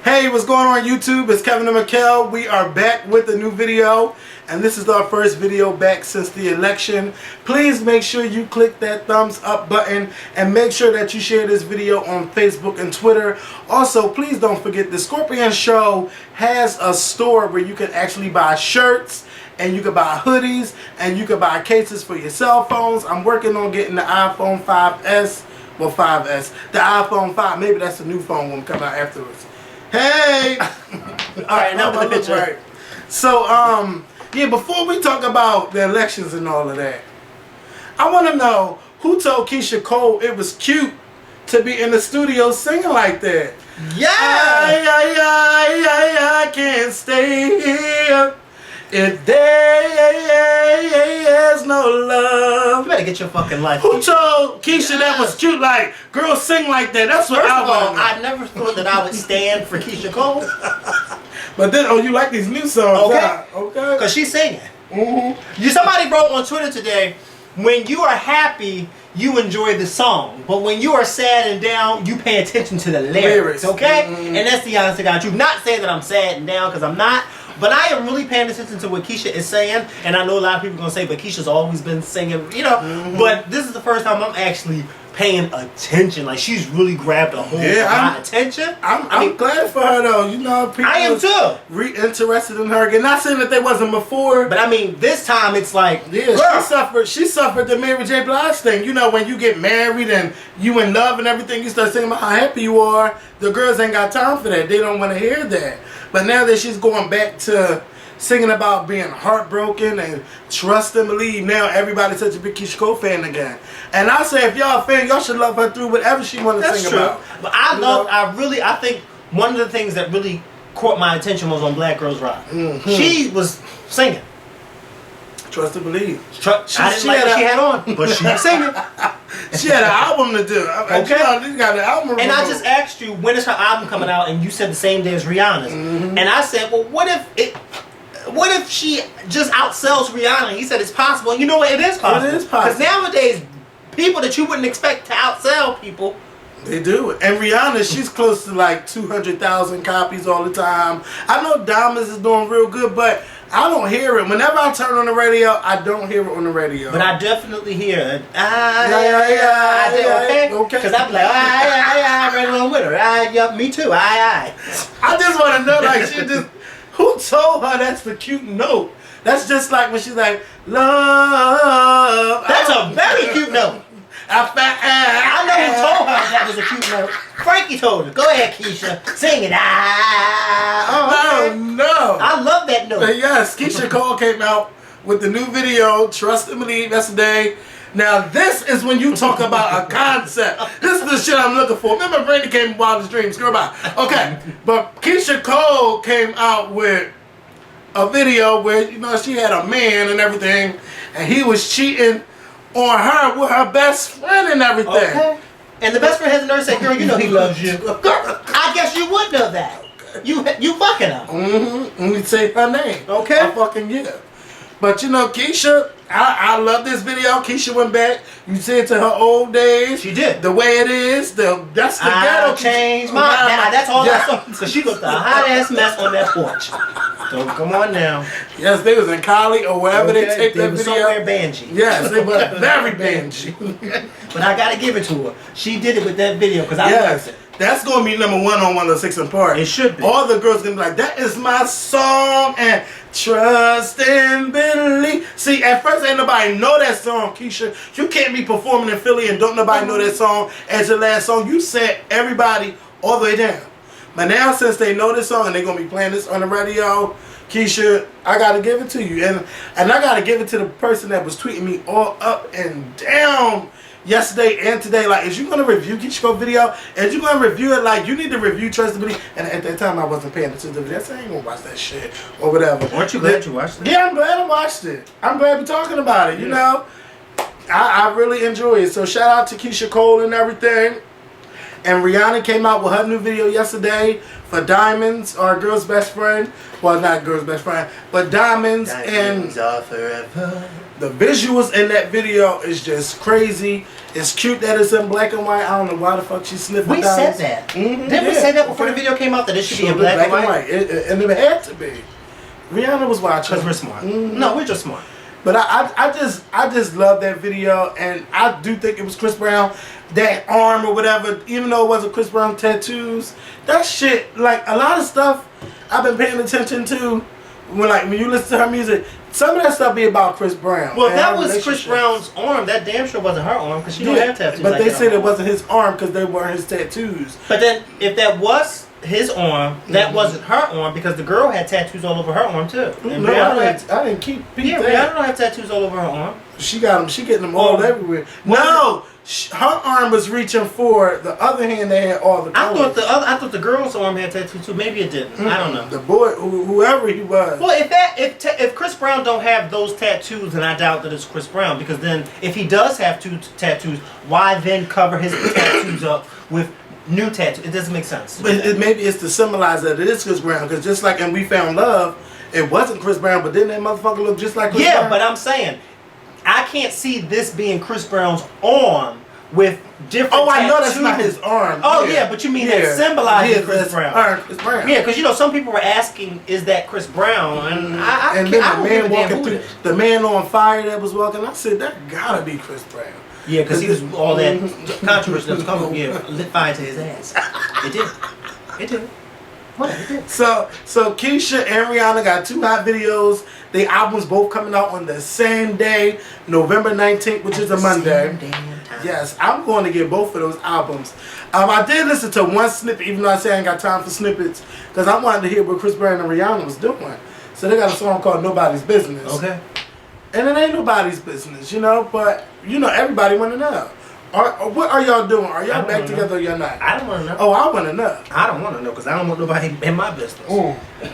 Hey, what's going on YouTube? It's Kevin and Mikkel. We are back with a new video, and this is our first video back since the election. Please make sure you click that thumbs up button and make sure that you share this video on Facebook and Twitter. Also, please don't forget the Scorpion Show has a store where you can actually buy shirts, and you can buy hoodies, and you can buy cases for your cell phones. I'm working on getting the iPhone 5S, well 5S, the iPhone 5. Maybe that's the new phone when come out afterwards. Hey! Alright, now with the picture. Right. So, yeah, before we talk about the elections and all of that, I want to know who told Keyshia Cole it was cute to be in the studio singing like that. Yeah! I can't stay here if there's no love. You better get your fucking life. Who told Keyshia that was cute? Like, girls sing like that. That's what First I of all, want to know. I never thought that I would stand for Keyshia Cole. But then, oh, you like these new songs? Okay. Huh? Okay. Because she's singing. Somebody wrote on Twitter today, when you are happy, you enjoy the song. But when you are sad and down, you pay attention to the lyrics. Okay? And that's the honest to God truth. Not saying that I'm sad and down, because I'm not. But I am really paying attention to what Keyshia is saying. And I know a lot of people are going to say, but Keisha's always been singing, you know. But this is the first time I'm actually paying attention. Like, she's really grabbed a hold of my attention. I'm glad for her, though. You know, people I am too. Interested in her again. Not saying that they wasn't before. But I mean, this time it's like, yeah, she suffered the Mary J. Blige thing. You know, when you get married and you in love and everything, you start singing about how happy you are. The girls ain't got time for that. They don't want to hear that. But now that she's going back to singing about being heartbroken and trust and believe, now everybody's such a big Keyshia Cole fan again. And I say, if y'all a fan, y'all should love her through whatever she want to sing about. But I think one of the things that really caught my attention was on Black Girls Rock. She was singing. Trust and believe. I didn't like what she had on, but she was singing. She had an album to do. Okay. She got an album. And I just asked you, when is her album coming out? And you said the same day as Rihanna's. And I said, well, what if she just outsells Rihanna? And he said it's possible. And you know what? It is possible. It is possible. Because nowadays, people that you wouldn't expect to outsell people, they do it. And Rihanna, she's close to like 200,000 copies all the time. I know Diamonds is doing real good, but I don't hear it. Whenever I turn on the radio, I don't hear it on the radio. But I definitely hear it. Okay. Because I'm like, I right along with her. Yeah, me too. I just want to know, like, who told her that's the cute note? That's just like when she's like, love. That's a very cute note. I know who told her that was a cute note. Frankie told her. Go ahead, Keyshia. Sing it. Oh, no. I love that note. Yes, Keyshia Cole came out with the new video, Trust and Believe, yesterday. Now, this is when you talk about a concept. This is the shit I'm looking for. Remember, Brandy came in Wildest Dreams. Girl, bye. Okay, but Keyshia Cole came out with a video where, you know, she had a man and everything, and he was cheating on her with her best friend and everything. Okay. And the best friend has a nerve to say, girl, you know he loves you. Girl, I guess you would know that. You fucking her. And we say her name. Okay. I fucking yeah. But you know, Keyshia, I love this video. Keyshia went back. You see it to her old days. She did. The way it is. That's the ghetto. Changed my. That's all I saw. Because she looked a hot ass mess on that porch. So come on now. Yes, they was in Cali or wherever they take that video. Somewhere Banshee. Yes, they were very Banshee. But I gotta give it to her. She did it with that video because I liked it. That's gonna be #1 on 106 and Park. It should be. All the girls gonna be like, that is my song, and trust and believe. See, at first ain't nobody know that song, Keyshia. You can't be performing in Philly and don't nobody know that song as your last song. You set everybody all the way down. But now, since they know this song and they're gonna be playing this on the radio, Keyshia, I gotta give it to you, and I gotta give it to the person that was tweeting me all up and down yesterday and today. Like, is you gonna review Keyshia Cole video? Is you gonna review it? Like, you need to review Trust and Believe. And at that time, I wasn't paying attention to the video. I said, I ain't gonna watch that shit or whatever. Aren't you glad you watched it? Yeah, I'm glad I watched it. I'm glad we're talking about it. You know, I really enjoy it. So shout out to Keyshia Cole and everything. And Rihanna came out with her new video yesterday for Diamonds, our girl's best friend. Well, not girl's best friend, but Diamonds and are forever. The visuals in that video is just crazy. It's cute that it's in black and white. I don't know why the fuck she sniffing. We said that. Didn't we say that before the video came out that it should be in black and white? And it had to be. Rihanna was watching. Because we're smart. No, we're just smart. But I just love that video, and I do think it was Chris Brown. That arm or whatever, even though it wasn't Chris Brown tattoos, that shit, like a lot of stuff I've been paying attention to when you listen to her music, some of that stuff be about Chris Brown. Well, that was Chris Brown's arm. That damn sure wasn't her arm because she don't have tattoos. But they said it wasn't his arm because they weren't his tattoos. But then, if that was his arm, that wasn't her arm because the girl had tattoos all over her arm too. And no, I didn't keep. Rihanna don't have tattoos all over her arm. She got them. She getting them all everywhere. No. Her arm was reaching for the other hand. They had all the colors. I thought the girl's arm had tattoos too. Maybe it didn't. I don't know. The boy, whoever he was. Well, if Chris Brown don't have those tattoos, then I doubt that it's Chris Brown because then if he does have two tattoos, why then cover his tattoos up with new tattoos? It doesn't make sense. But maybe it's to symbolize that it is Chris Brown because just like in We Found Love, it wasn't Chris Brown, but didn't that motherfucker look just like Chris Brown? Yeah, but I'm saying. I can't see this being Chris Brown's arm with different tattoos. I know that's not his arm. Oh, yeah, but you mean that symbolizes Chris Brown. Chris Brown. Yeah, because, some people were asking, is that Chris Brown? And I then the man walking through, the man on fire that was walking, I said, that gotta be Chris Brown. Yeah, because he was all that controversy that was coming. Yeah, lit fire to his ass. It did. It did. What? It did. So Keyshia and Rihanna got two hot videos. The albums both coming out on the same day, November 19th, which is a Monday. Yes, I'm going to get both of those albums. I did listen to one snippet, even though I said I ain't got time for snippets, because I wanted to hear what Chris Brown and Rihanna was doing. So they got a song called Nobody's Business. Okay. And it ain't nobody's business, but, everybody want to know. What are y'all doing? Are y'all back together or y'all not? I don't want to know. Oh, I want to know. I don't want to know because I don't want nobody in my business.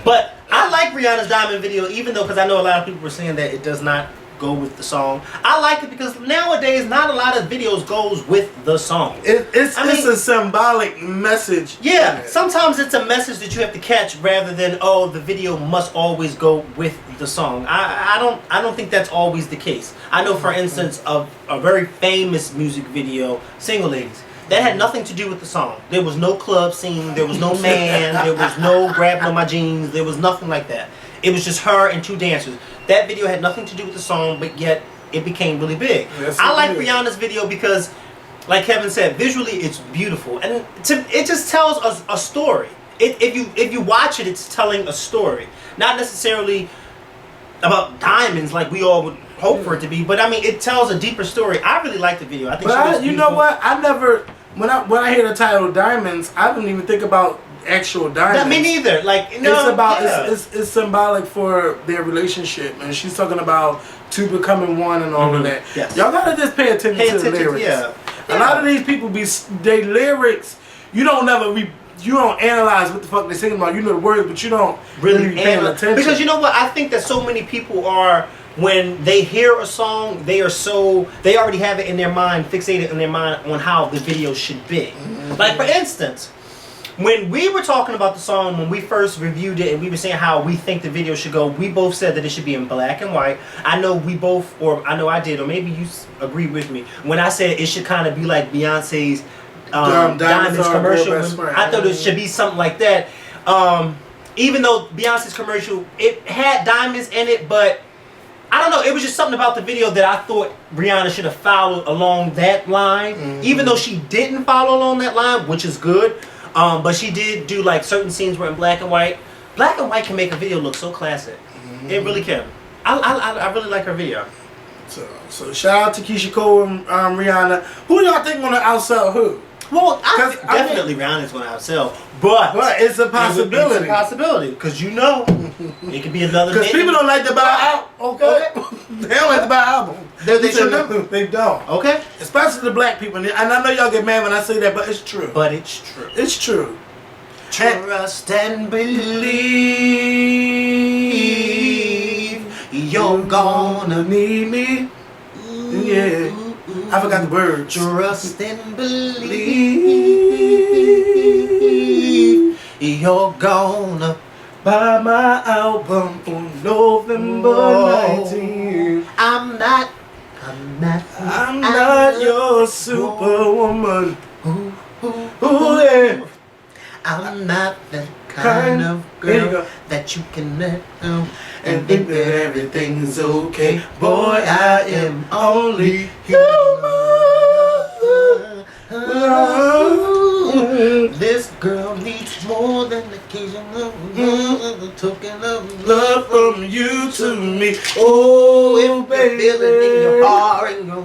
But I like Rihanna's Diamond video, even though, because I know a lot of people were saying that it does not go with the song. I like it because nowadays not a lot of videos goes with the song. It's a symbolic message. Yeah, sometimes it's a message that you have to catch rather than the video must always go with the song. I don't think that's always the case. I know, for instance, of a very famous music video, Single Ladies. That had nothing to do with the song. There was no club scene. There was no man. There was no grabbing on my jeans. There was nothing like that. It was just her and two dancers. That video had nothing to do with the song, but yet it became really big. Yes, I like Rihanna's video because, like Kevin said, visually it's beautiful, and it just tells us a story. If you watch it, it's telling a story, not necessarily about diamonds like we all would hope for it to be, but I mean it tells a deeper story. I really like the video. I think. But you know what? I never when I hear the title Diamonds, I don't even think about actual diamonds. Me neither. Like it's symbolic for their relationship, and she's talking about two becoming one and all of that. Yes. Y'all gotta just pay attention to the lyrics. Yeah. A lot of these people they lyrics. You don't analyze what the fuck they're singing about. You know the words, but you don't really pay attention. Because you know what? I think that so many people are. When they hear a song, they already have it in their mind, fixated in their mind on how the video should be. Like, for instance, when we were talking about the song, when we first reviewed it and we were saying how we think the video should go, we both said that it should be in black and white. I know I did, or maybe you agree with me, when I said it should kind of be like Beyonce's Diamonds commercial. I thought it should be something like that. Even though Beyonce's commercial, it had diamonds in it, but I don't know, it was just something about the video that I thought Rihanna should have followed along that line. Even though she didn't follow along that line, which is good. But she did do like certain scenes were in black and white. Black and white can make a video look so classic. It really can. I really like her video. So shout out to Keyshia Cole and Rihanna. Who y'all think gonna outsell who? Well, definitely Rihanna's gonna outsell, but it's a possibility. It's a possibility because it could be another. Because people don't like to buy out. Okay. They don't like to buy album. They shouldn't. They don't. Okay. Especially the black people, and I know y'all get mad when I say that, but it's true. It's true. Trust and believe you're gonna need me. Yeah. I forgot the words. Trust and believe you're gonna buy my album on November 19th. I I'm not your superwoman. Ooh, Ooh, yeah. I'm not that kind of girl that you can let go and think that everything's okay. Boy, I am only human. This girl needs more than occasional token of Love from you to me. Oh, if baby, feel it in your heart and your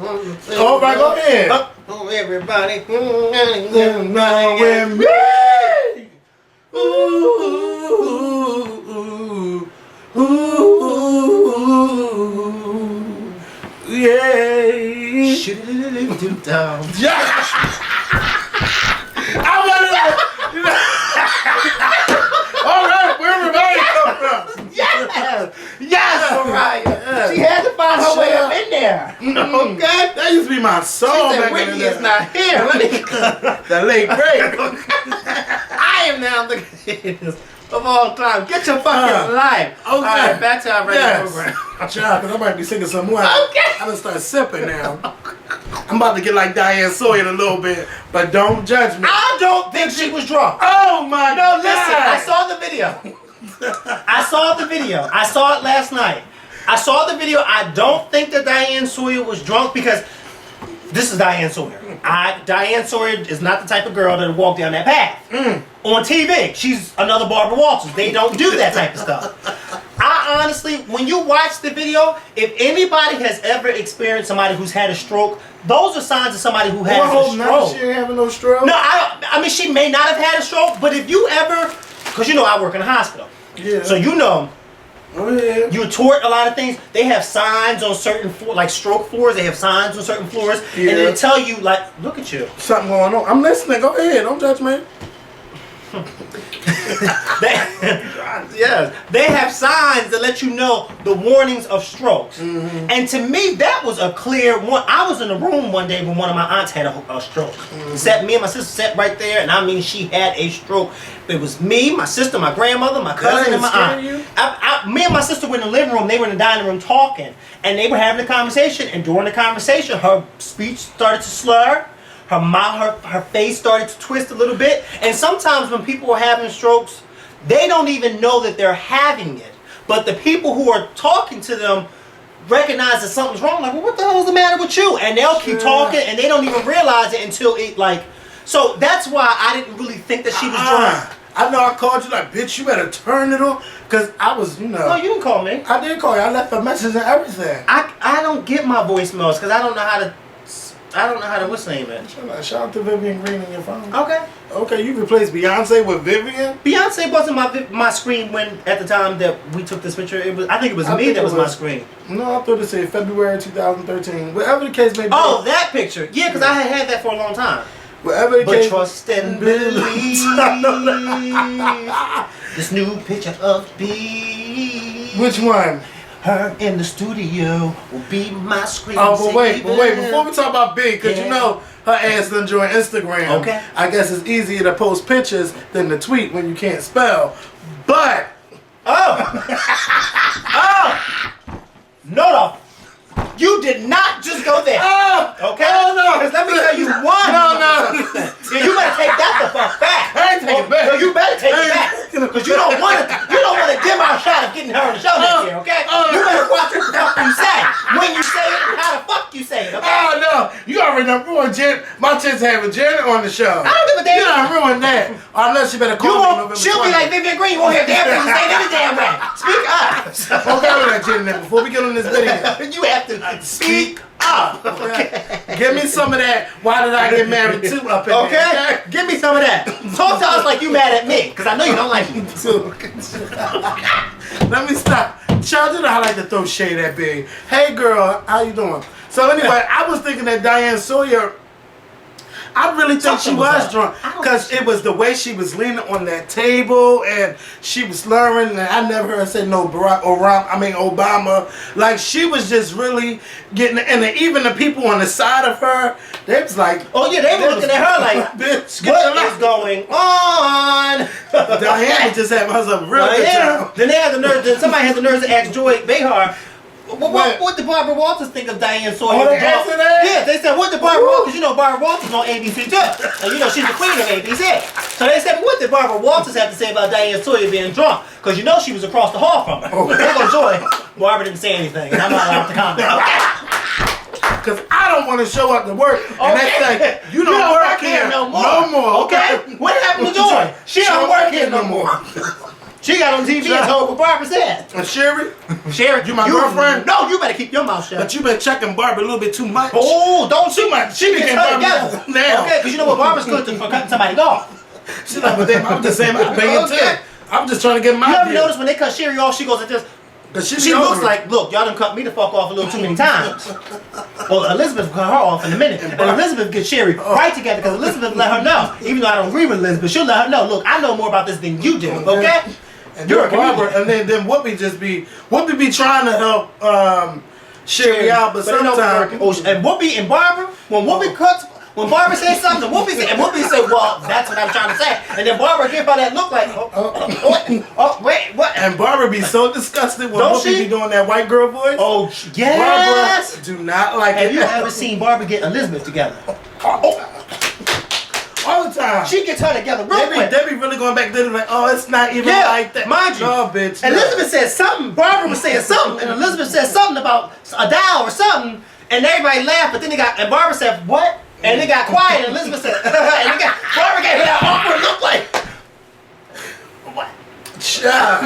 All right, go ahead. Oh, everybody. With me. Ooh, ooh, ooh, yeah. Down. Yeah. I want to. All right, where everybody come from? Yes, Mariah. She had to find her way up in there. Okay. That used to be my song. She said, back in Whitney the is day. not here. Let me. The late great. I am now the greatest of all time. Get your fucking life. Okay. All right, back to our regular program. Child, because I might be singing some more. Okay. I'm going to start sipping now. I'm about to get like Diane Sawyer in a little bit, but don't judge me. I don't think she was drunk. Oh my No, God. listen, I saw the video. I saw the video. I saw it last night. I saw the video. I don't think that Diane Sawyer was drunk because this is Diane Sawyer. Diane Sawyer is not the type of girl that would walk down that path. On TV. She's another Barbara Walters. They don't do that type of stuff. I honestly, when you watch the video, if anybody has ever experienced somebody who's had a stroke, those are signs of somebody who has a stroke. She ain't having no stroke. No, I mean, she may not have had a stroke, but if you ever, because you know I work in a hospital. Yeah. So you know, Oh, yeah. you tort a lot of things. They have signs on certain floors, like stroke floors. They have signs on certain floors, and they tell you, like, look at you. Something going on. I'm listening. Go ahead. Don't judge me. Yes, they have signs that let you know the warnings of strokes. And to me, that was a clear one. I was in a room one day when one of my aunts had a stroke. Me and my sister sat right there, and I mean, she had a stroke. It was me, my sister, my grandmother, my cousin, and my aunt. Me and my sister were in the living room. They were in the dining room talking, and they were having a conversation. And during the conversation, her speech started to slur. Her mouth, her face started to twist a little bit. And sometimes when people are having strokes, they don't even know that they're having it. But the people who are talking to them recognize that something's wrong. Like, well, what the hell is the matter with you? And they'll keep talking, and they don't even realize it until it, like... So that's why I didn't really think that she was drunk. I know I called you like, bitch, you better turn it on. Because I was, you know... No, you didn't call me. I did call you. I left a message and everything. I don't get my voicemails because I don't know how to... what's the name of it? Shout out to Vivian Green on your phone. Okay. Okay, you replaced Beyonce with Vivian? Beyonce wasn't my screen when at the time that we took this picture. I think it was me that was my screen. No, I thought it said February 2013. Whatever the case may be. Oh, that picture. Yeah, because I had that for a long time. Whatever the But case. trust and believe this new picture of B. Which one? Her in the studio will be my screen. Oh, but wait. Before we talk about B, because you know her ass done join Instagram. Okay. I guess it's easier to post pictures than to tweet when you can't spell. But. Oh! No. You did not just go there. Okay? Oh, no. Because let me tell you one. No. Yeah, you better take that the fuck back. I ain't taking it back. No, you better take it back. Because you don't want to dim our shot of getting her on the show next year, okay? You better watch what the fuck you say. When you say it and how the fuck you say it, okay? Oh, no. You already done ruined my chance to have a Janet on the show. I don't give a damn. You done ruined that. Unless you better call me November 20th. She'll be like Vivian Green. You won't hear damn thing you say any damn way. Speak up. Okay, with that Janet before we get on this video. You have to speak up. Okay. Give me some of that. Why did I get married too up in there? Okay? Give me some of that. Talk to us like you mad at me, because I know you don't like me. Let me stop. Child, you know how I like to throw shade at Big. Hey girl, how you doing? So anyway, I was thinking that Diane Sawyer, I really think she was drunk because it was the way she was leaning on that table and she was slurring, and I never heard her say no Obama. Like she was just really getting, and even the people on the side of her, they was like, oh yeah, they were looking at her like, bitch, what is going on? Diane was just having herself a real good time. Then they had the nerve. Then somebody had the nerves to ask Joy Behar, What did Barbara Walters think of Diane Sawyer? Oh, they answered that? Yeah, they said, what did Barbara Walters, you know Barbara Walters on ABC too. And you know, she's the queen of ABC. So they said, what did Barbara Walters have to say about Diane Sawyer being drunk? Because you know she was across the hall from her. There goes Joy. Barbara didn't say anything, and I'm not allowed to comment. Because I don't want to show up to work. And they say, you don't work here no more. Okay? What happened to Joy? She don't work here no more. She got on TV and told what Barbara said. And Sherry, you my girlfriend? No, you better keep your mouth shut. But you been checking Barbara a little bit too much. Oh, don't too much. She getting gets her Barbara together. now. Okay, because you know what Barbara's good for cutting somebody off. She's like, but then I'm just saying, I'm paying too. I'm just trying to get my You ever deal. notice when they cut Sherry off, she goes like this? She looks like, look, y'all done cut me the fuck off a little too many times. Well, Elizabeth will cut her off in a minute. And Elizabeth gets Sherry right together because Elizabeth let her know. Even though I don't agree with Elizabeth, she'll let her know, look, I know more about this than you do, okay? And you're a Barbara, and then Whoopi be trying to help Sherry out, but sometimes. And Whoopi and Barbara, when Barbara says something, Whoopi say, well, that's what I'm trying to say. And then Barbara give her that look like, wait, what? And Barbara be so disgusted when Don't Whoopi she? be doing that white girl voice. Oh, yes. Barbara do not like Have it. you ever seen Barbara get Elizabeth together? All the time. She gets her together real quick. They be really going back there like, oh, it's not even like that. Mind you. No, bitch. Elizabeth said something, Barbara was saying something, and Elizabeth said something about a doll or something, and everybody laughed, but then and Barbara said, what? And it got quiet, and Elizabeth said, Barbara gave her that awkward look like, what?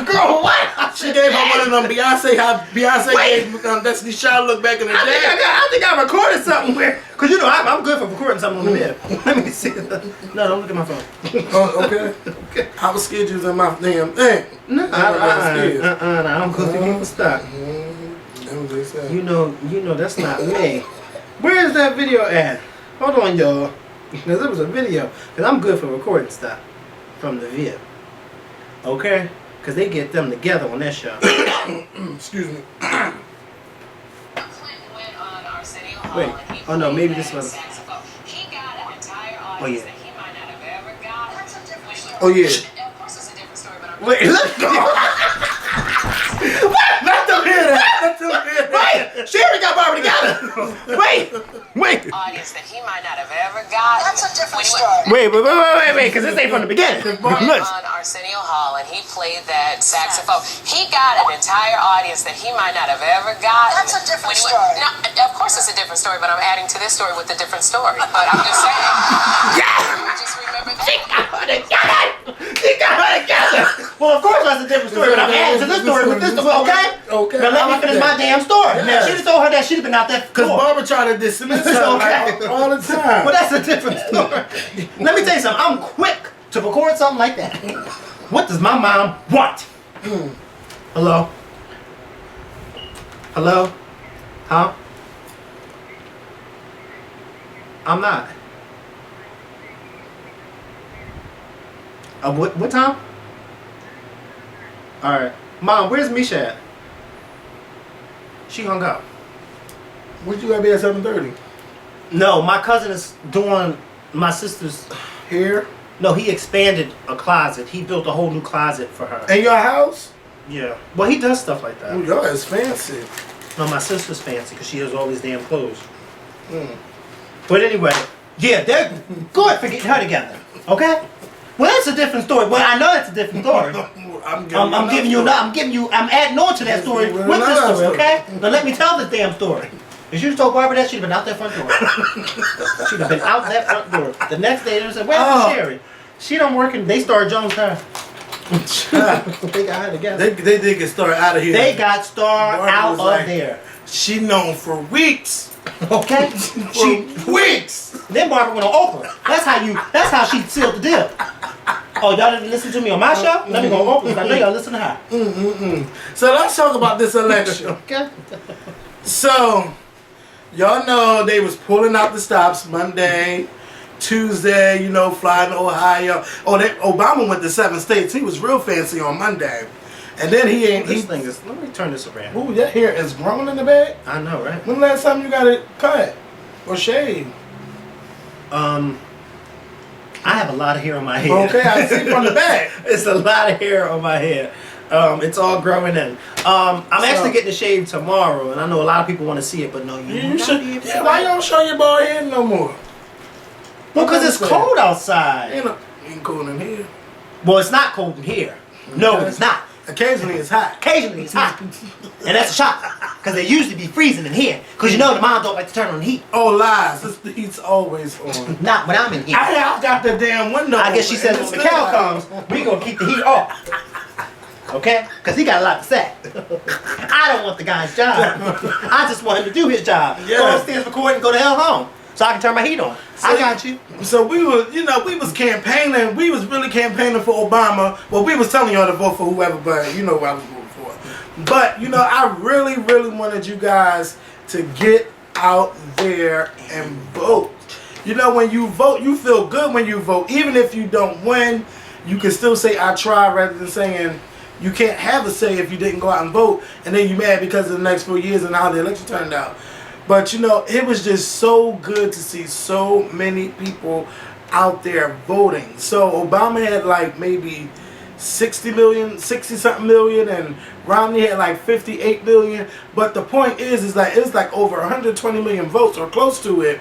Girl, what? She gave her one of them Beyonce gave Destiny Child look back in the day. I think I recorded something weird. Because you know, I'm good for recording something on the bed. Let me see. No, don't look at my phone. Oh, okay. I was scared you was in my damn thing. No, I'm good to keep stuck. You know, that's not me. Where is that video at? Hold on, y'all. Because there was a video. Because I'm good for recording stuff from the video. Okay? Because they get them together on that show. Excuse me. Wait. Oh, no. Maybe this one. Oh, yeah. Oh, yeah. Wait, let's go. What? Let them hear that. Let them hear that. Wait. Sherry got Barbara together. Wait. Audience that he might not have ever got. That's a different story. Wait, because this ain't from the beginning. On Arsenio Hall and he played that saxophone. He got an entire audience that he might not have ever got. That's a different story. No, of course it's a different story, but I'm adding to this story with a different story. But I'm just saying. Just remember that. She got her together. Well, of course that's a different story, but I'm adding to this story with this story, okay? Okay. Now let me finish my damn story. Now, if she'd have told her that, she'd have been out there. Because Barbara tried to dismiss her all the time. Well, that's a different story. Let me tell you something. I'm quick to record something like that. What does my mom want? Hello? Hello? Huh? I'm not. What time? Alright. Mom, where's Misha at? She hung up. Would you gotta be at 7:30? No, my cousin is doing my sister's Here? No, he expanded a closet. He built a whole new closet for her. In your house? Yeah. Well, he does stuff like that. Ooh, y'all is fancy. No, my sister's fancy because she has all these damn clothes. But anyway, yeah, they're good for getting her together. Okay? Well, that's a different story. Well, I know that's a different story. I'm adding on to that story with this story, okay? Now let me tell this damn story. If you told Barbara that, she'd have been out that front door. She'd have been out that front door. The next day, they said, where's Sherry? She don't work, and they started Jones time. They got her together. They did get Star out of here. They got Star Barbara out was of like, there. She known for weeks. Okay? Weeks. Then Barbara went on Oprah. That's how she sealed the deal. Oh, y'all didn't listen to me on my show? Let me go on Oprah. I know y'all listen to her. So let's talk about this election. Okay? So, y'all know they was pulling out the stops Monday, Tuesday, you know, flying to Ohio. Obama went to 7 states. He was real fancy on Monday. And then let me turn this around. Ooh, that hair is growing in the back. I know, right? When the last time you got it cut or shaved? I have a lot of hair on my head. Okay, I see from the back. It's a lot of hair on my head. It's all growing in. I'm actually getting a shave tomorrow, and I know a lot of people want to see it, but no, you should. Yeah, why you don't show your boy head no more? Well, because it's cold outside. Ain't cold in here. Well, it's not cold in here. No, it's not. Occasionally it's hot. Occasionally it's hot. And that's a shock. Because they usually be freezing in here. Because you know the mom don't like to turn on the heat. Oh, lies. The heat's always on. Not when I'm in here. I got the damn window. I guess she said when Mikhail comes, we going to keep the heat off. Okay? Because he got a lot to say. I don't want the guy's job. I just want him to do his job. Yeah. Go upstairs, record, and go the hell home. So I can turn my heat on. So, I got you. So we was campaigning. We was really campaigning for Obama. Well, we was telling y'all to vote for whoever, but you know who I was voting for. But, I really, really wanted you guys to get out there and vote. When you vote, you feel good when you vote. Even if you don't win, you can still say, I tried, rather than saying, you can't have a say if you didn't go out and vote, and then you're mad because of the next 4 years and how the election turned out. But, it was just so good to see so many people out there voting. So Obama had like maybe 60-something million, and Romney had like 58 million. But the point is that it's like over 120 million votes, or close to it.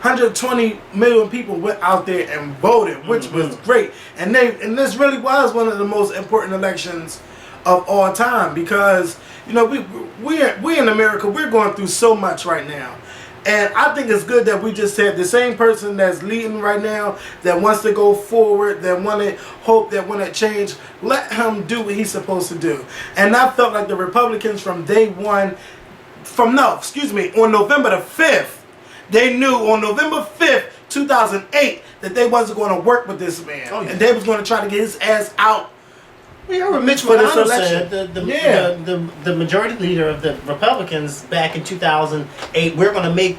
120 million people went out there and voted, which was great. And this really was one of the most important elections of all time, because we in America, we're going through so much right now. And I think it's good that we just have the same person that's leading right now, that wants to go forward, that want to hope, that want to change. Let him do what he's supposed to do. And I felt like the Republicans from day one, on November the 5th, they knew on November 5th, 2008, that they wasn't going to work with this man. Oh, yeah. And they was going to try to get his ass out. We heard Mitch McConnell said, the majority leader of the Republicans back in 2008, we're going to make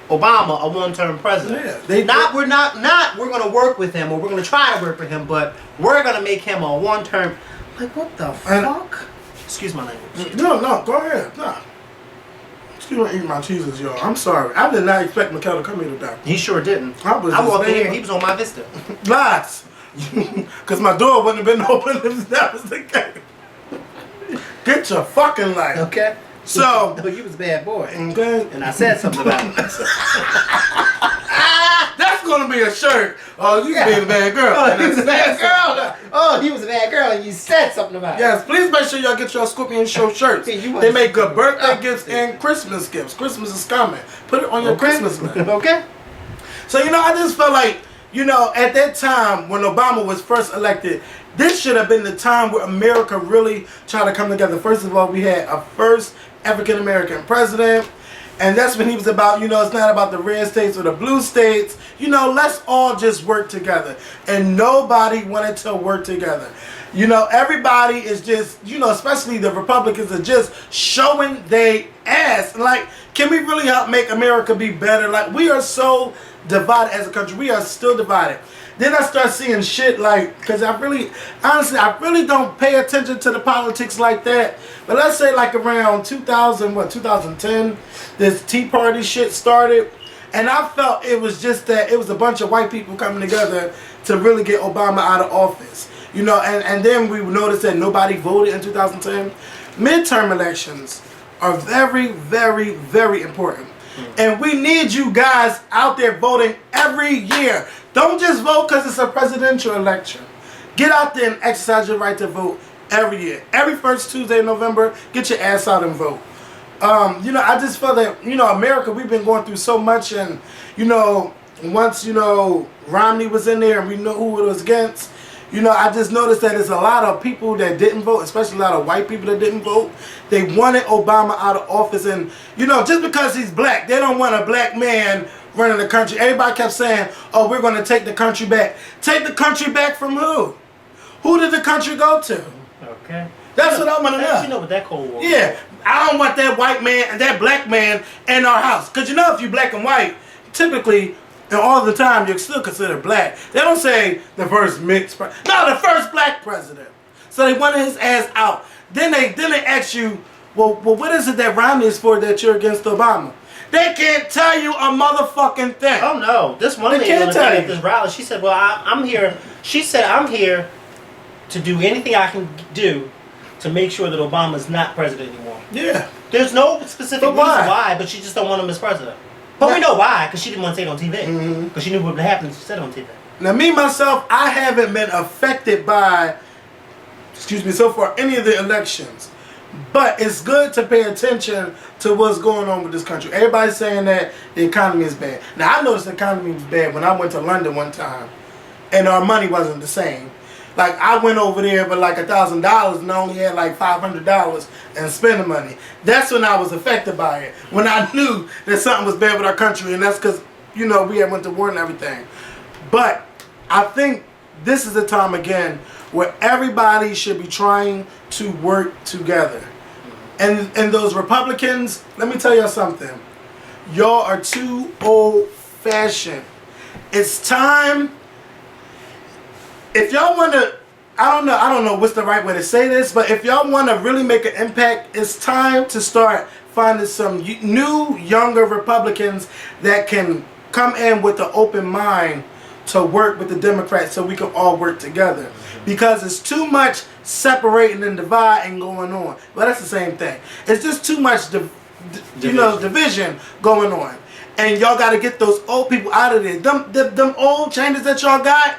Obama a one-term president. Yeah, we're going to work with him, or we're going to try to work with him, but we're going to make him a one-term. Like, what the fuck? Excuse my language. No, go ahead. No. Excuse me, eating my cheeses, y'all. I'm sorry. I did not expect Mikhail to come here today. He sure didn't. I walked in here, he was on my Vista. Lies. Because my door wouldn't have been open if that was the case. Get your fucking life. Okay. So. No, you was a bad boy. Okay. And I said something about it. That's going to be a shirt. Oh, you being a bad girl. Oh, he was a bad girl. Oh, he was a bad girl, and you said something about it. Yes, please make sure y'all get your Scorpion Show shirts. They make good birthday gifts and Christmas gifts. Christmas is coming. Put it on your Christmas list. Okay. So, I just felt like, at that time when Obama was first elected, this should have been the time where America really tried to come together. First of all, we had a first African-American president. And that's when he was about, it's not about the red states or the blue states. Let's all just work together. And nobody wanted to work together. Everybody is just, especially the Republicans, are just showing they ass. Like, can we really help make America be better? Like, we are so divided as a country. We are still divided. Then I start seeing shit like, because I really don't pay attention to the politics like that. But let's say like around 2010, this Tea Party shit started. And I felt it was just that it was a bunch of white people coming together to really get Obama out of office. And then we noticed that nobody voted in 2010. Midterm elections are very, very, very important. And we need you guys out there voting every year. Don't just vote because it's a presidential election. Get out there and exercise your right to vote every year. Every first Tuesday in November, get your ass out and vote. I just felt that, America, we've been going through so much. And, once, Romney was in there and we knew who it was against, I just noticed that there's a lot of people that didn't vote, especially a lot of white people that didn't vote. They wanted Obama out of office. And, just because he's black, they don't want a black man running the country. Everybody kept saying, oh, we're going to take the country back. Take the country back from who? Who did the country go to? Okay. That's what I want to know. You know what that Cold War. Yeah. I don't want that white man and that black man in our house. Because if you black and white, typically, and all the time, you're still considered black. They don't say the first mixed president. No, the first black president. So they wanted his ass out. Then they ask you, well, what is it that Romney is for that you're against Obama? They can't tell you a motherfucking thing. Oh no, this one lady at this rally, she said, "Well, I'm here." She said, "I'm here to do anything I can do to make sure that Obama's not president anymore. Yeah. There's no specific reason why? why, but she just don't want him as president. But we know why, because she didn't want to say it on TV. Because she knew what would happen if she said it on TV. Now, me, myself, I haven't been affected by, so far, any of the elections. But it's good to pay attention to what's going on with this country. Everybody's saying that the economy is bad. Now, I noticed the economy was bad when I went to London one time, and our money wasn't the same. Like, I went over there with like $1,000 and I only had like $500 in spending money. That's when I was affected by it. When I knew that something was bad with our country, and that's because, we had went to war and everything. But I think this is the time again where everybody should be trying to work together. And those Republicans, let me tell y'all something. Y'all are too old-fashioned. It's time. If y'all want to, I don't know what's the right way to say this, but if y'all want to really make an impact, it's time to start finding some new, younger Republicans that can come in with an open mind to work with the Democrats so we can all work together. Because it's too much separating and dividing going on. Well, that's the same thing. It's just too much division going on. And y'all got to get those old people out of there. Them old changes that y'all got,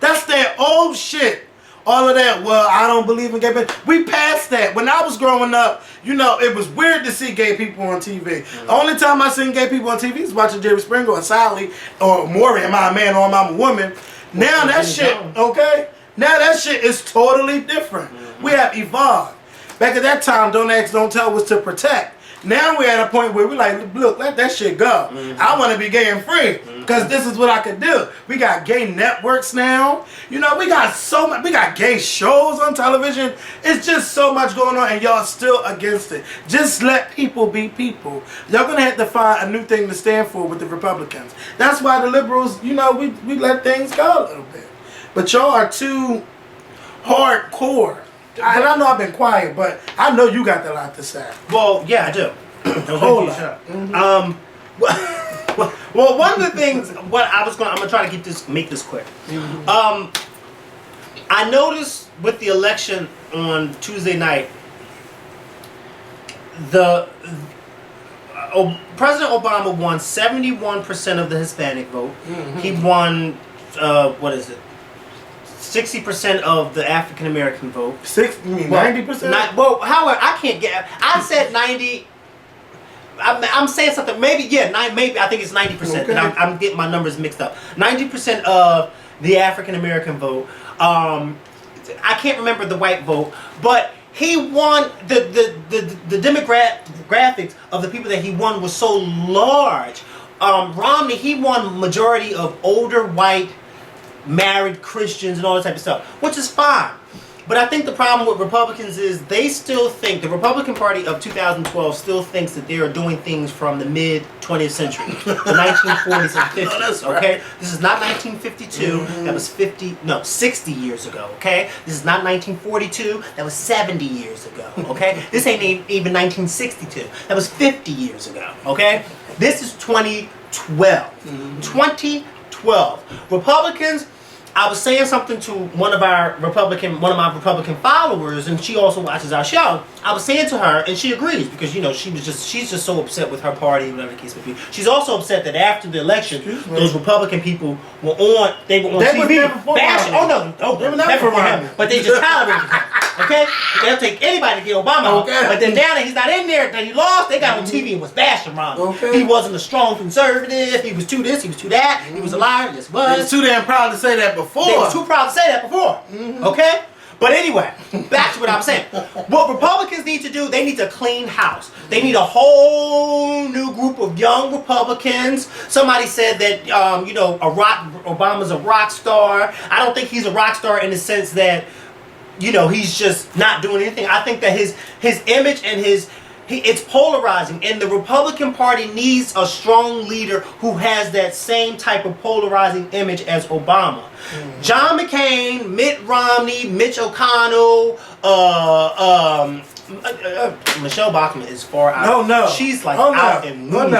that's that old shit. All of that, well, I don't believe in gay people. We passed that. When I was growing up, it was weird to see gay people on TV. The only time I seen gay people on TV is watching Jerry Springer or Sally or Maury, Am I a Man or Am I a Woman? Now that shit, okay? Now that shit is totally different. We have evolved. Back at that time, Don't Ask, Don't Tell was to protect. Now we're at a point where we're like, look, let that shit go. I want to be gay and free because this is what I could do. We got gay networks now. We got so much. We got gay shows on television. It's just so much going on, and y'all still against it. Just let people be people. Y'all gonna have to find a new thing to stand for with the Republicans. That's why the liberals, we let things go a little bit. But y'all are too hardcore. And I know I've been quiet, but I know you got a lot to say. Well, yeah, I do. Whole lot. Well, one of the things, I'm gonna try to make this quick. I noticed with the election on Tuesday night, President Obama won 71% of the Hispanic vote. He won 60% of the African American vote. 90%? Well, however, I can't get. I said 90. I'm saying something. Maybe maybe I think it's 90%. Okay. I'm getting my numbers mixed up. 90% of the African American vote. I can't remember the white vote, but he won. The demographics of the people that he won was so large. Romney, he won majority of older white, married Christians and all that type of stuff, which is fine. But I think the problem with Republicans is they still think, the Republican Party of 2012 still thinks that they are doing things from the mid-20th century, the 1940s and 50s, okay? This is not 1952, that was 60 years ago, okay? This is not 1942, that was 70 years ago, okay? This ain't even 1962, that was 50 years ago, okay? This is 2012. 2012. Republicans, I was saying something to one of my Republican followers, and she also watches our show. I was saying to her, and she agrees because she's just so upset with her party, whatever the case may be. She's also upset that after the election, those Republican people were on TV. They were never for him, but they just tolerated him. Okay, they'll take anybody to get Obama. Okay. But then now that he's not in there, that he lost, they got on TV and was bashing Romney. Okay. He wasn't a strong conservative. He was too this. He was too that. He was a liar. Yes, was. They was too damn proud to say that before. They was too proud to say that before. Okay. But anyway, back to what I'm saying. What Republicans need to do, they need to clean house. They need a whole new group of young Republicans. Somebody said that, Obama's a rock star. I don't think he's a rock star in the sense that, he's just not doing anything. I think that his image and it's polarizing, and the Republican Party needs a strong leader who has that same type of polarizing image as Obama. John McCain, Mitt Romney, Mitch McConnell, Michelle Bachmann is far out. No. She's like out and moving.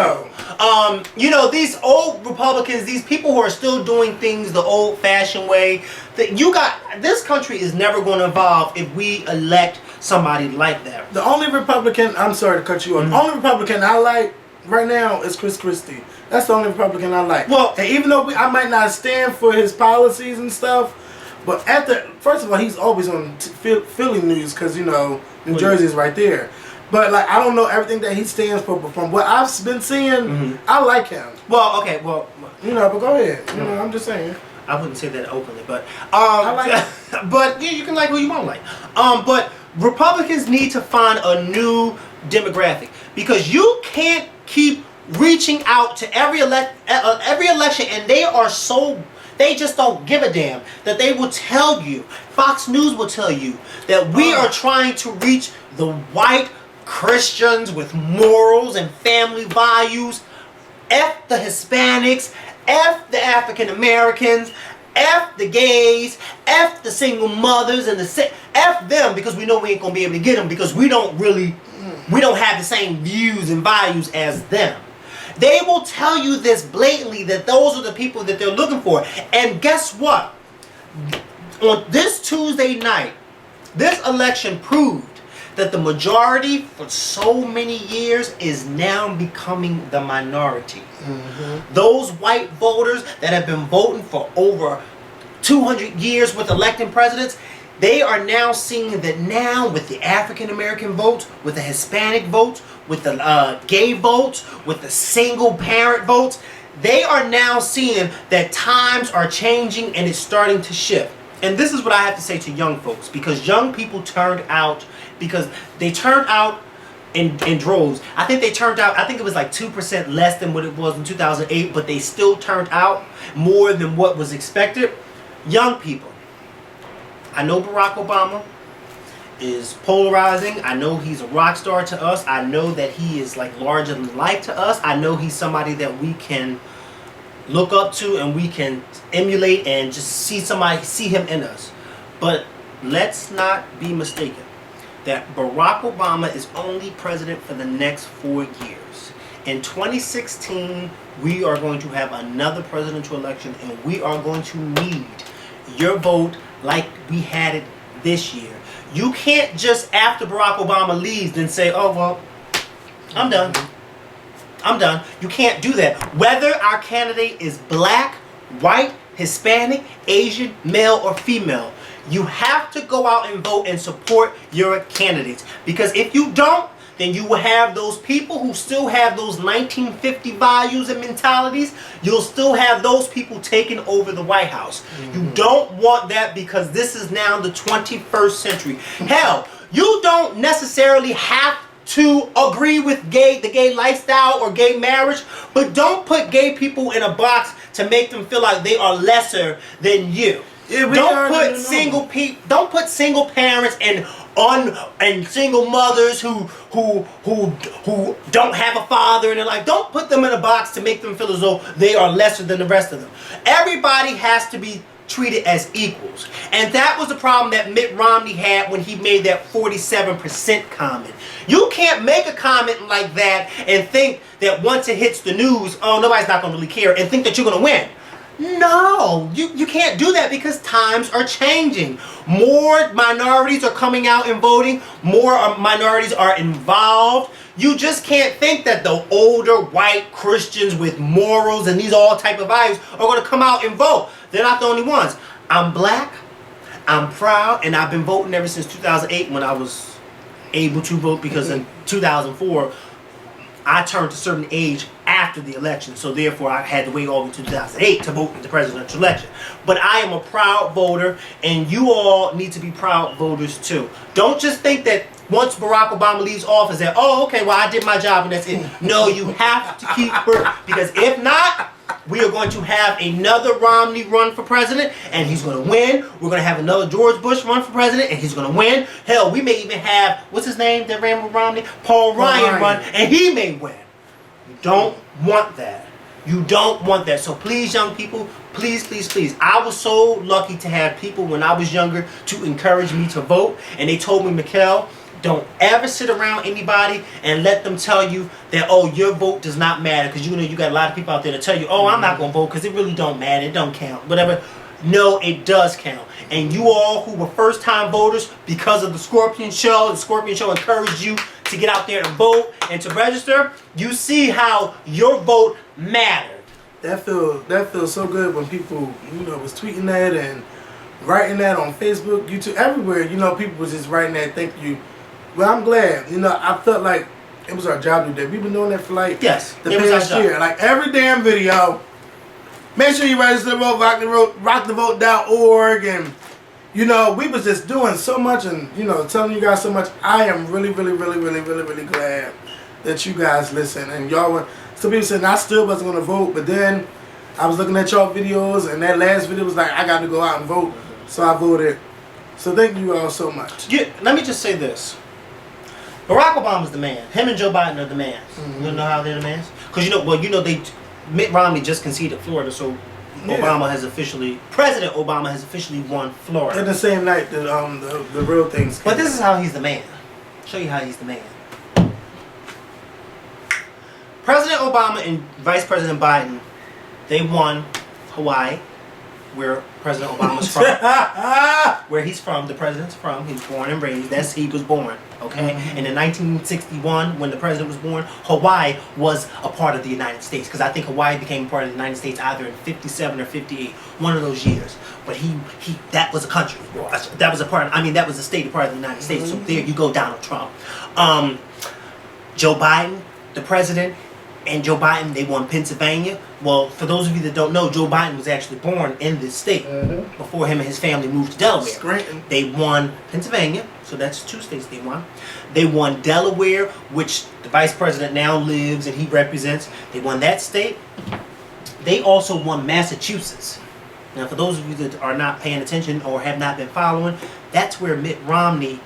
These old Republicans, these people who are still doing things the old-fashioned way. This country is never going to evolve if we elect somebody like that. The only Republican, I'm sorry to cut you off, the only Republican I like right now is Chris Christie. That's the only Republican I like. Well, and even though I might not stand for his policies and stuff, but first of all, he's always on Philly news because, you know, New Jersey is right there. But, like, I don't know everything that he stands for, but from what I've been seeing, I like him. Well, okay, well. You know, but go ahead. You know, I'm just saying. I wouldn't say that openly, but I like but yeah, you can like who you want to like. But Republicans need to find a new demographic because you can't keep reaching out to every election, and they just don't give a damn that they will tell you. Fox News will tell you that we are trying to reach the white Christians with morals and family values. F the Hispanics, F the African Americans, F the gays, F the single mothers, and F them, because we know we ain't gonna be able to get them because we don't have the same views and values as them. They will tell you this blatantly that those are the people that they're looking for. And guess what? On this Tuesday night, this election proved that the majority for so many years is now becoming the minority. Those white voters that have been voting for over 200 years with electing presidents, they are now seeing that now with the African American votes, with the Hispanic votes, with the gay votes, with the single parent votes, they are now seeing that times are changing and it's starting to shift. And this is what I have to say to young folks, because young people turned out, because they turned out in droves. I think it was like 2% less than what it was in 2008, but they still turned out more than what was expected. Young people, I know Barack Obama is polarizing. I know he's a rock star to us. I know that he is like larger than life to us. I know he's somebody that we can look up to and we can emulate and just see him in us. But let's not be mistaken that Barack Obama is only president for the next 4 years. In 2016, we are going to have another presidential election, and we are going to need your vote like we had it this year. You can't just, after Barack Obama leaves, then say, oh, well, I'm done. I'm done. You can't do that. Whether our candidate is black, white, Hispanic, Asian, male, or female, you have to go out and vote and support your candidates. Because if you don't, then you will have those people who still have those 1950 values and mentalities. You'll still have those people taking over the White House. You don't want that, because this is now the 21st century. Hell, you don't necessarily have to agree with the gay lifestyle or gay marriage, but don't put gay people in a box to make them feel like they are lesser than you. Yeah, don't put single parents and single mothers who don't have a father in their life. Don't put them in a box to make them feel as though they are lesser than the rest of them. Everybody has to be treated as equals. And that was the problem that Mitt Romney had when he made that 47% comment. You can't make a comment like that and think that once it hits the news, oh, nobody's not going to really care, and think that you're going to win. No, you can't do that, because times are changing. More minorities are coming out and voting. More minorities are involved. You just can't think that the older white Christians with morals and these all type of values are going to come out and vote. They're not the only ones. I'm black, I'm proud, and I've been voting ever since 2008 when I was able to vote, because in 2004 I turned a certain age after the election, so therefore I had to wait all the way to 2008 to vote in the presidential election. But I am a proud voter, and you all need to be proud voters too. Don't just think that once Barack Obama leaves office that, oh, okay, well, I did my job and that's it. No, you have to keep working, because if not, we are going to have another Romney run for president, and he's going to win. We're going to have another George Bush run for president, and he's going to win. Hell, we may even have, what's his name that ran with Romney? Paul Ryan run, and he may win. You don't want that. You don't want that. So please, young people, please, please, please. I was so lucky to have people when I was younger to encourage me to vote, and they told me, Mikkel, don't ever sit around anybody and let them tell you that, oh, your vote does not matter, because you know you got a lot of people out there to tell you, oh, I'm not going to vote because it really don't matter, it don't count, whatever. No, it does count. And you all who were first-time voters, because of the Scorpion Show encouraged you to get out there and vote and to register. You see how your vote mattered. That feels so good when people, was tweeting that and writing that on Facebook, YouTube, everywhere. People was just writing that. Thank you. Well, I'm glad. I felt like it was our job to do that. We've been doing that for the past year. Like every damn video. Make sure you register to vote, rockthevote.org, and we was just doing so much and telling you guys so much. I am really, really, really, really, really, really glad that you guys listen. And y'all were, some people said I still wasn't gonna vote, but then I was looking at y'all videos, and that last video was like, I got to go out and vote, so I voted. So thank you all so much. Yeah, let me just say this. Barack Obama's the man. Him and Joe Biden are the man. You know how they're the mans? Because Mitt Romney just conceded Florida, so President Obama has officially won Florida. And the same night that the real things came. But this is how he's the man. I'll show you how he's the man. President Obama and Vice President Biden, they won Hawaii, where President Obama's from. Where he's from, the president's from. He's born and raised. He was born. Okay? And in 1961, when the president was born, Hawaii was a part of the United States. Because I think Hawaii became part of the United States either in 57 or 58. One of those years. But that was a country. That was a state, a part of the United States. So there you go, Donald Trump. Joe Biden, the president, and Joe Biden, they won Pennsylvania. Well, for those of you that don't know, Joe Biden was actually born in this state before him and his family moved to Delaware. Scranton. They won Pennsylvania, so that's 2 states they won. They won Delaware, which the vice president now lives and he represents. They won that state. They also won Massachusetts. Now, for those of you that are not paying attention or have not been following, that's where Mitt Romney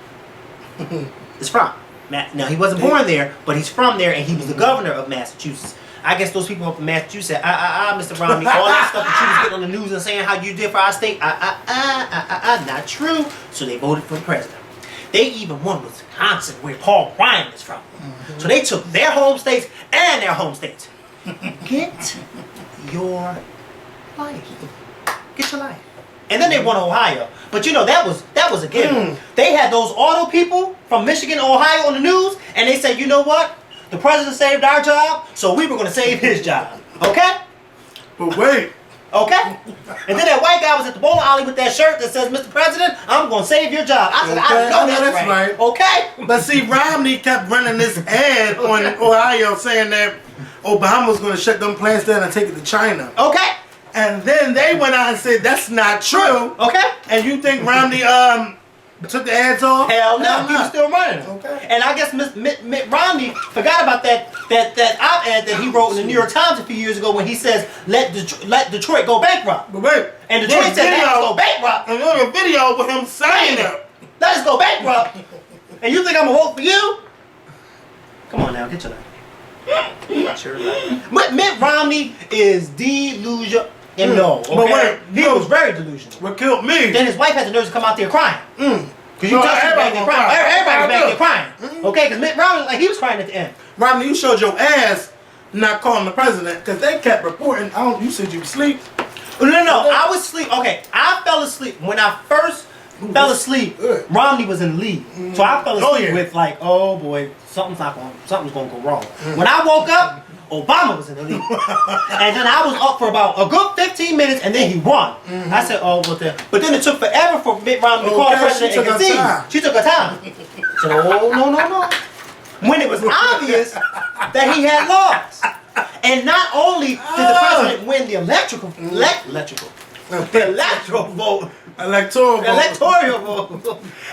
is from. Now, he wasn't born there, but he's from there, and he was the governor of Massachusetts. I guess those people up in Massachusetts said, Mr. Romney, all that stuff that you was getting on the news and saying how you did for our state, not true. So they voted for the president. They even won Wisconsin, where Paul Ryan is from. So they took their home states and their home states. Get your life. Get your life. And then they won Ohio. But that was a given. They had those auto people from Michigan, Ohio on the news, and they said, you know what? The president saved our job, so we were going to save his job. Okay? But wait. Okay? And then that white guy was at the bowling alley with that shirt that says, Mr. President, I'm going to save your job. I said, I know that's right. Okay? But see, Romney kept running this ad on Ohio saying that Obama was going to shut them plants down and take it to China. Okay? And then they went out and said, that's not true. Okay? And you think Romney took the ads off? Hell no, he was still running. Okay. And I guess Mitt Romney forgot about that op-ed that he wrote in the New York Times a few years ago when he says, let Detroit go bankrupt. But wait. And Detroit said, let us go bankrupt. And there's a video with him saying it. Let us go bankrupt. And you think I'm going to vote for you? Come on now, get your life. Sure. Mitt Romney is delusional. No, okay? But wait, he was very delusional. What killed me? Then his wife had the nerve to come out there crying. Because you touched him back there crying. Everybody was back there crying. Okay, because Mitt Romney, he was crying at the end. Romney, you showed your ass not calling the president because they kept reporting. You said you were asleep. No, I was asleep. Okay, I fell asleep when I first fell asleep. Romney was in the lead, so I fell asleep with like, oh boy, something's gonna go wrong. When I woke up, Obama was in the lead. And then I was up for about a good 15 minutes, and then he won. I said, oh, but then it took forever for Mitt Romney to call the president and concede. She took her time. So, no. When it was obvious that he had lost. And not only did the president win the electoral vote,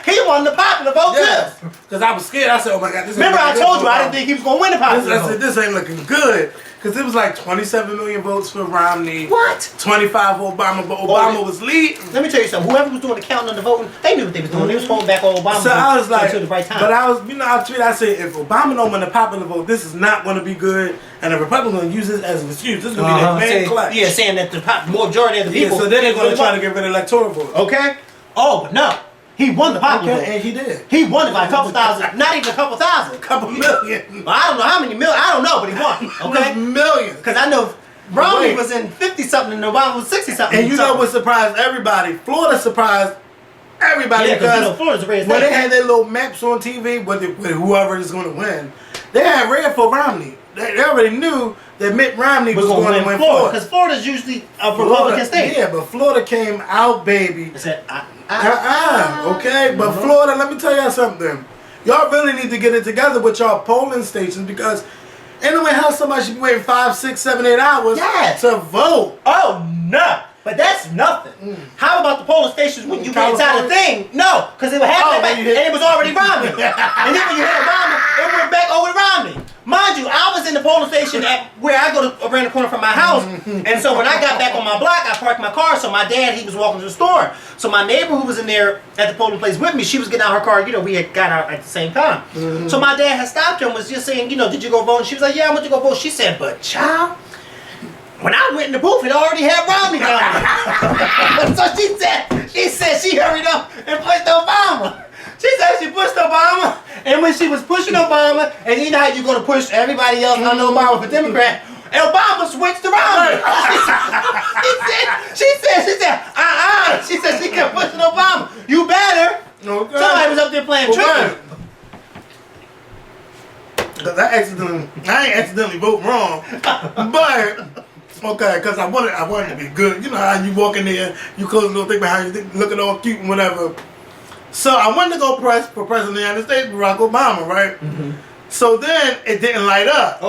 he won the popular vote too. Because I was scared. I said, oh my God. Remember I told you I didn't think he was going to win the popular vote. I said, this ain't looking good. Because it was like 27 million votes for Romney. What? 25 for Obama, but Obama was leading. Let me tell you something. Whoever was doing the counting and the voting, they knew what they was doing. They was holding back on Obama. So I was like, until the right time. But I was, I tweeted, I said, if Obama don't win the popular vote, this is not going to be good. And the Republicans going to use this as an excuse. This is going to be their main clutch. Yeah, saying that the majority of the people. So then they're going to try to get rid of electoral votes. Okay. Oh, but no. He won the popular vote. And he did. He won it by a couple thousand. Not even a couple thousand. A couple million. I don't know how many million. I don't know, but he won. Okay. Millions. Because I know Romney Wait. was in 50-something and Obama was 60-something. And you know what surprised everybody? Florida surprised everybody Yeah, because because Florida's a red when state. they had their little maps on TV with whoever is going to win, they had red for Romney. They already knew that Mitt Romney was going to win Florida. Because Florida's usually a Republican state. Yeah, but Florida came out, baby. I said, Okay, but Florida, let me tell y'all something. Y'all really need to get it together with y'all polling stations because anyway, how somebody should be waiting 5, 6, 7, 8 hours to vote? Oh no! But that's nothing. How about the polling stations when you get inside the thing? No, because it would happen and it was already Romney. And then when you hit Romney, it went back over to Romney. Mind you, I was in the polling station at where I go to around the corner from my house, and so when I got back on my block, I parked my car. So my dad, he was walking to the store. So my neighbor who was in there at the polling place with me, she was getting out her car. You know, we had got out at the same time. So my dad had stopped her and was just saying, you know, did you go vote? And she was like, yeah, I went to go vote. She said, but child, when I went in the booth, it already had Romney down there. So she said she hurried up and pushed Obama. She said she pushed Obama, and when she was pushing Obama, and you know how you're going to push everybody else under Obama for Democrat, and Obama switched to Romney. She said, She said she kept pushing Obama. You better. Okay. Somebody was up there playing trivia. Because I ain't accidentally vote wrong, but okay, because I wanted to be good. You know how you walk in there, you close the little thing behind you, looking all cute and whatever. So I wanted to go press for President of the United States, Barack Obama, right? So then it didn't light up.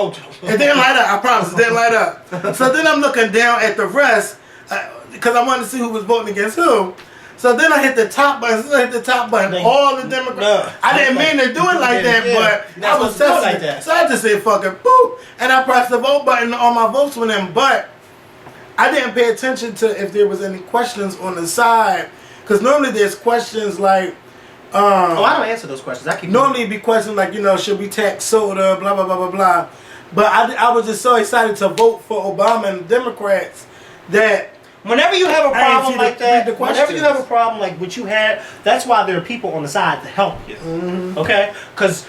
It didn't light up. I promise, it didn't light up. So then I'm looking down at the rest because I wanted to see who was voting against who. So then I hit the top button. All the Democrats. I didn't mean to do it like that, but I was testing it. So I just said fucking boop, and I pressed the vote button. All my votes went in, but I didn't pay attention to if there was any questions on the side, because normally there's questions like. I don't answer those questions. Normally it'd be questions like, you know, should we tax soda, blah blah blah blah blah. But I was just so excited to vote for Obama and the Democrats that. Whenever you have a problem like that, whenever you have a problem like what you had, that's why there are people on the side to help you. Okay? Because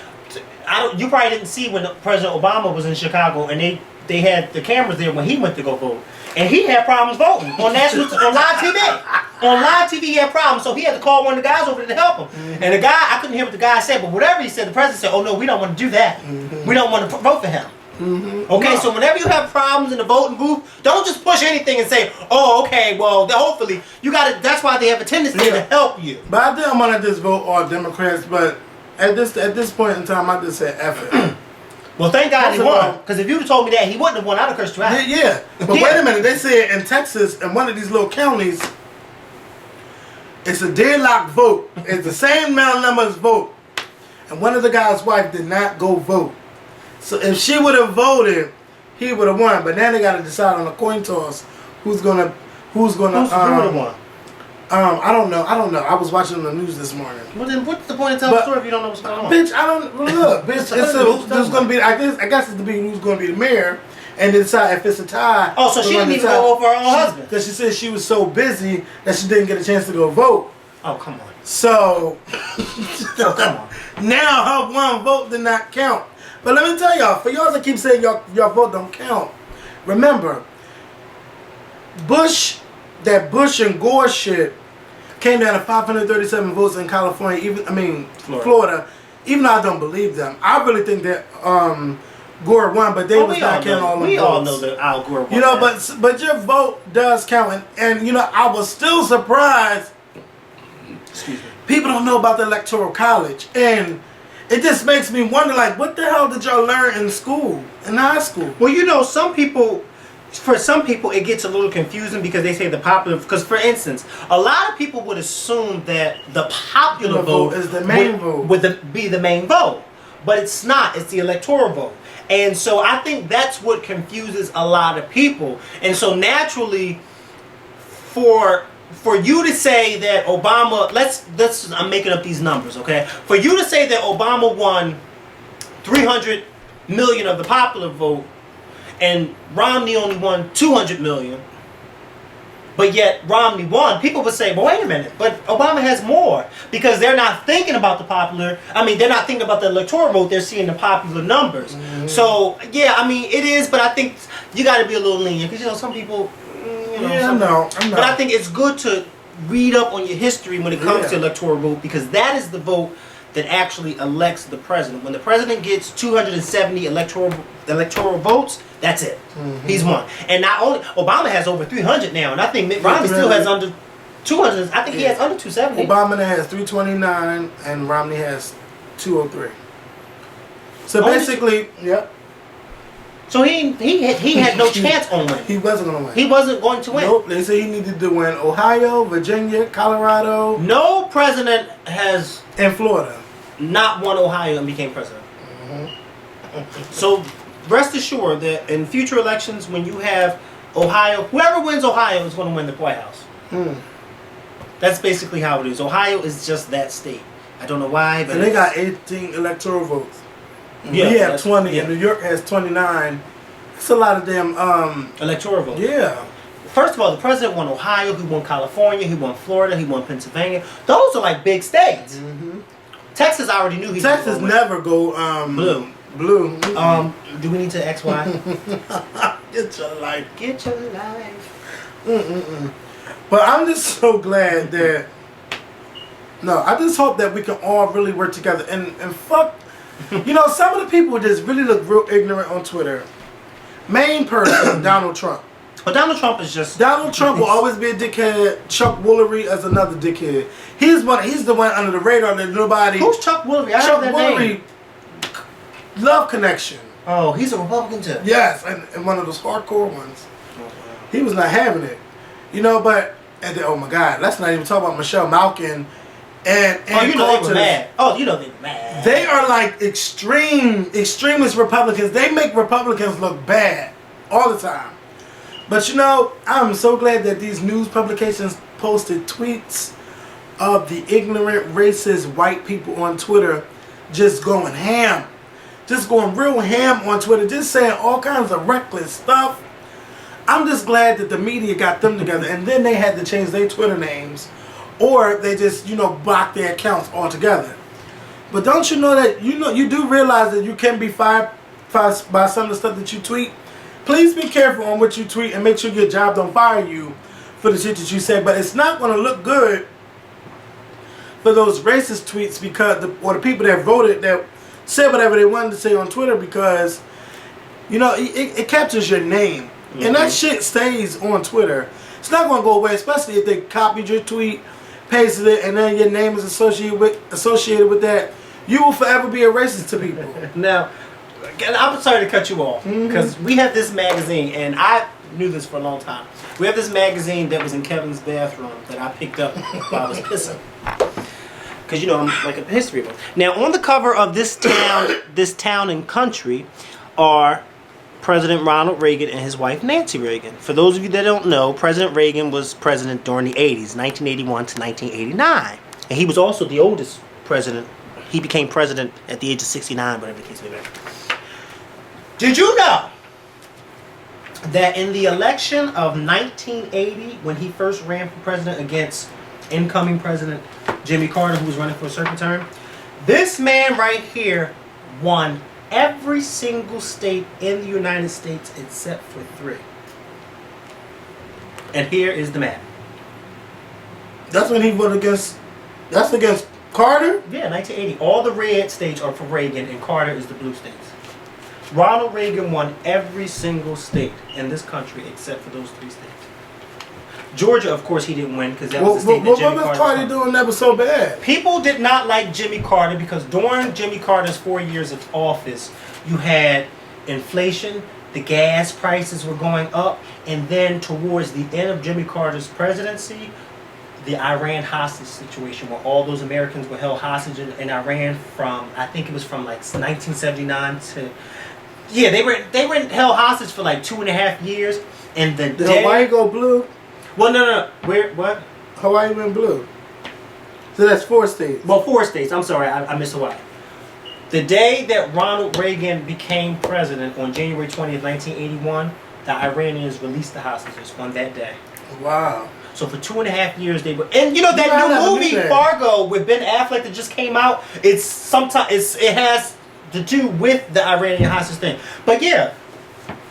you probably didn't see when President Obama was in Chicago and they had the cameras there when he went to go vote. And he had problems voting on live TV. On live TV he had problems, so he had to call one of the guys over there to help him. And the guy, I couldn't hear what the guy said, but whatever he said, the president said, oh no, we don't want to do that. We don't want to vote for him. Okay, so whenever you have problems in the voting booth, don't just push anything and say, oh, okay, well, hopefully, you gotta, that's why they have a tendency to help you. But I think I'm gonna just vote all Democrats, but at this point in time, I just said F it. Well, thank God he won, because if you'd have told me that he wouldn't have won, I'd have cursed you out. Yeah. But wait a minute, they said in Texas, in one of these little counties, it's a deadlock vote. It's the same amount of numbers vote. And one of the guy's wife did not go vote. So if she would have voted, he would have won. But now they got to decide on a coin toss who's gonna who would have won? I don't know. I was watching the news this morning. Well, then what's the point of telling the story if you don't know what's going on? Bitch, I don't look. Bitch, there's gonna be. I guess it's the big who's gonna be the mayor, and decide if it's a tie. Oh, so she didn't even go vote for her own husband? Because she said she was so busy that she didn't get a chance to go vote. Oh, come on. So, come on. Now her one vote did not count. But let me tell y'all, for y'all that keep saying your vote don't count, remember, Bush and Gore shit came down to 537 votes in California, Florida. Even though I don't believe them, I really think that Gore won, but they was not counting all the votes. We all know that Al Gore won. You know, but your vote does count, and you know, I was still surprised. Excuse me. People don't know about the Electoral College, and it just makes me wonder, like, what the hell did y'all learn in school, in high school? Well, you know, for some people, it gets a little confusing because they say the popular. Because, for instance, a lot of people would assume that the popular vote is the main vote. Would be the main vote, but it's not. It's the electoral vote, and so I think that's what confuses a lot of people. And so naturally, for you to say that Obama, let's I'm making up these numbers, okay? For you to say that Obama won 300 million of the popular vote and Romney only won 200 million, but yet Romney won, people would say, well, wait a minute, but Obama has more, because they're not thinking about they're not thinking about the electoral vote, they're seeing the popular numbers. So, yeah, I mean, it is, but I think you got to be a little lenient, because, you know, some people, I know. But I think it's good to read up on your history when it comes to electoral vote, because that is the vote that actually elects the president. When the president gets 270 electoral votes, that's it. He's won. And not only Obama has over 300 now, and I think Mitt Romney still has under 200. I think he has under 270. Obama has 329, and Romney has 203. So basically, So he had no chance on winning. He wasn't going to win. He wasn't going to win. Nope. They say he needed to win Ohio, Virginia, Colorado. No president has and Florida not won Ohio and became president. So rest assured that in future elections, when you have Ohio, whoever wins Ohio is going to win the White House. That's basically how it is. Ohio is just that state. I don't know why, but and they got 18 electoral votes. Yeah, we have 20, and New York has 29. It's a lot of damn electoral votes. Yeah. First of all, the president won Ohio, he won California, he won Florida, he won Pennsylvania. Those are like big states. Texas, I already knew he. Texas never go blue. Blue. Do we need to XY? Get your life. Get your life. But I'm just so glad that. No, I just hope that we can all really work together and fuck. You know, some of the people just really look real ignorant on Twitter. Main person, Donald Trump. But Donald Trump is just... Donald Trump will always be a dickhead. Chuck Woolery is another dickhead. He's the one under the radar that nobody... Who's Chuck Woolery? I Chuck heard that Woolery, name. Love Connection. Oh, he's a Republican too. Yes, and one of those hardcore ones. He was not having it. You know, but... And then, oh my God, let's not even talk about Michelle Malkin and you know Coulter. they were mad. Oh, you know they were mad. They are like extremist Republicans. They make Republicans look bad all the time. But you know, I'm so glad that these news publications posted tweets of the ignorant, racist white people on Twitter just going ham. Just going real ham on Twitter. Just saying all kinds of reckless stuff. I'm just glad that the media got them together, and then they had to change their Twitter names, or they just, you know, block their accounts altogether. But don't you know that, you do realize that you can be fired by some of the stuff that you tweet? Please be careful on what you tweet and make sure your job don't fire you for the shit that you say. But it's not going to look good for those racist tweets or the people that voted that said whatever they wanted to say on Twitter, because, you know, it captures your name. And that shit stays on Twitter. It's not going to go away, especially if they copied your tweet, pasted it, and then your name is associated with that. You will forever be a racist to people. Now, I'm sorry to cut you off, because we have this magazine, and I knew this for a long time. We have this magazine that was in Kevin's bathroom that I picked up while I was pissing. Because, you know, I'm like a history book. Now, on the cover of this town and country are President Ronald Reagan and his wife Nancy Reagan. For those of you that don't know, President Reagan was president during the 80s, 1981 to 1989. And he was also the oldest president. He became president at the age of 69, whatever the case may be. Did you know that in the election of 1980, when he first ran for president against incoming President Jimmy Carter, who was running for a second term, this man right here won every single state in the United States except for 3. And here is the map. That's when he voted against... That's against Carter? Yeah, 1980. All the red states are for Reagan, and Carter is the blue states. Ronald Reagan won every single state in this country except for those 3 states. Georgia, of course, he didn't win because that was the state that Jimmy Carter. What was Carter doing that was so bad? People did not like Jimmy Carter because during Jimmy Carter's 4 years of office, you had inflation, the gas prices were going up, and then towards the end of Jimmy Carter's presidency, the Iran hostage situation where all those Americans were held hostage in Iran from, I think it was from like 1979 to, yeah, they were held hostage for like 2.5 years, and the Did Hawaii go blue? Well, no. Where, what? Hawaii went blue. So that's 4 states. Well, 4 states. I'm sorry, I missed Hawaii. The day that Ronald Reagan became president on January 20th, 1981, the Iranians released the hostages on that day. Wow. So for 2.5 years they were, and you know that Yeah, I new never movie knew that. Fargo with Ben Affleck that just came out. It has to do with the Iranian hostage thing. But yeah,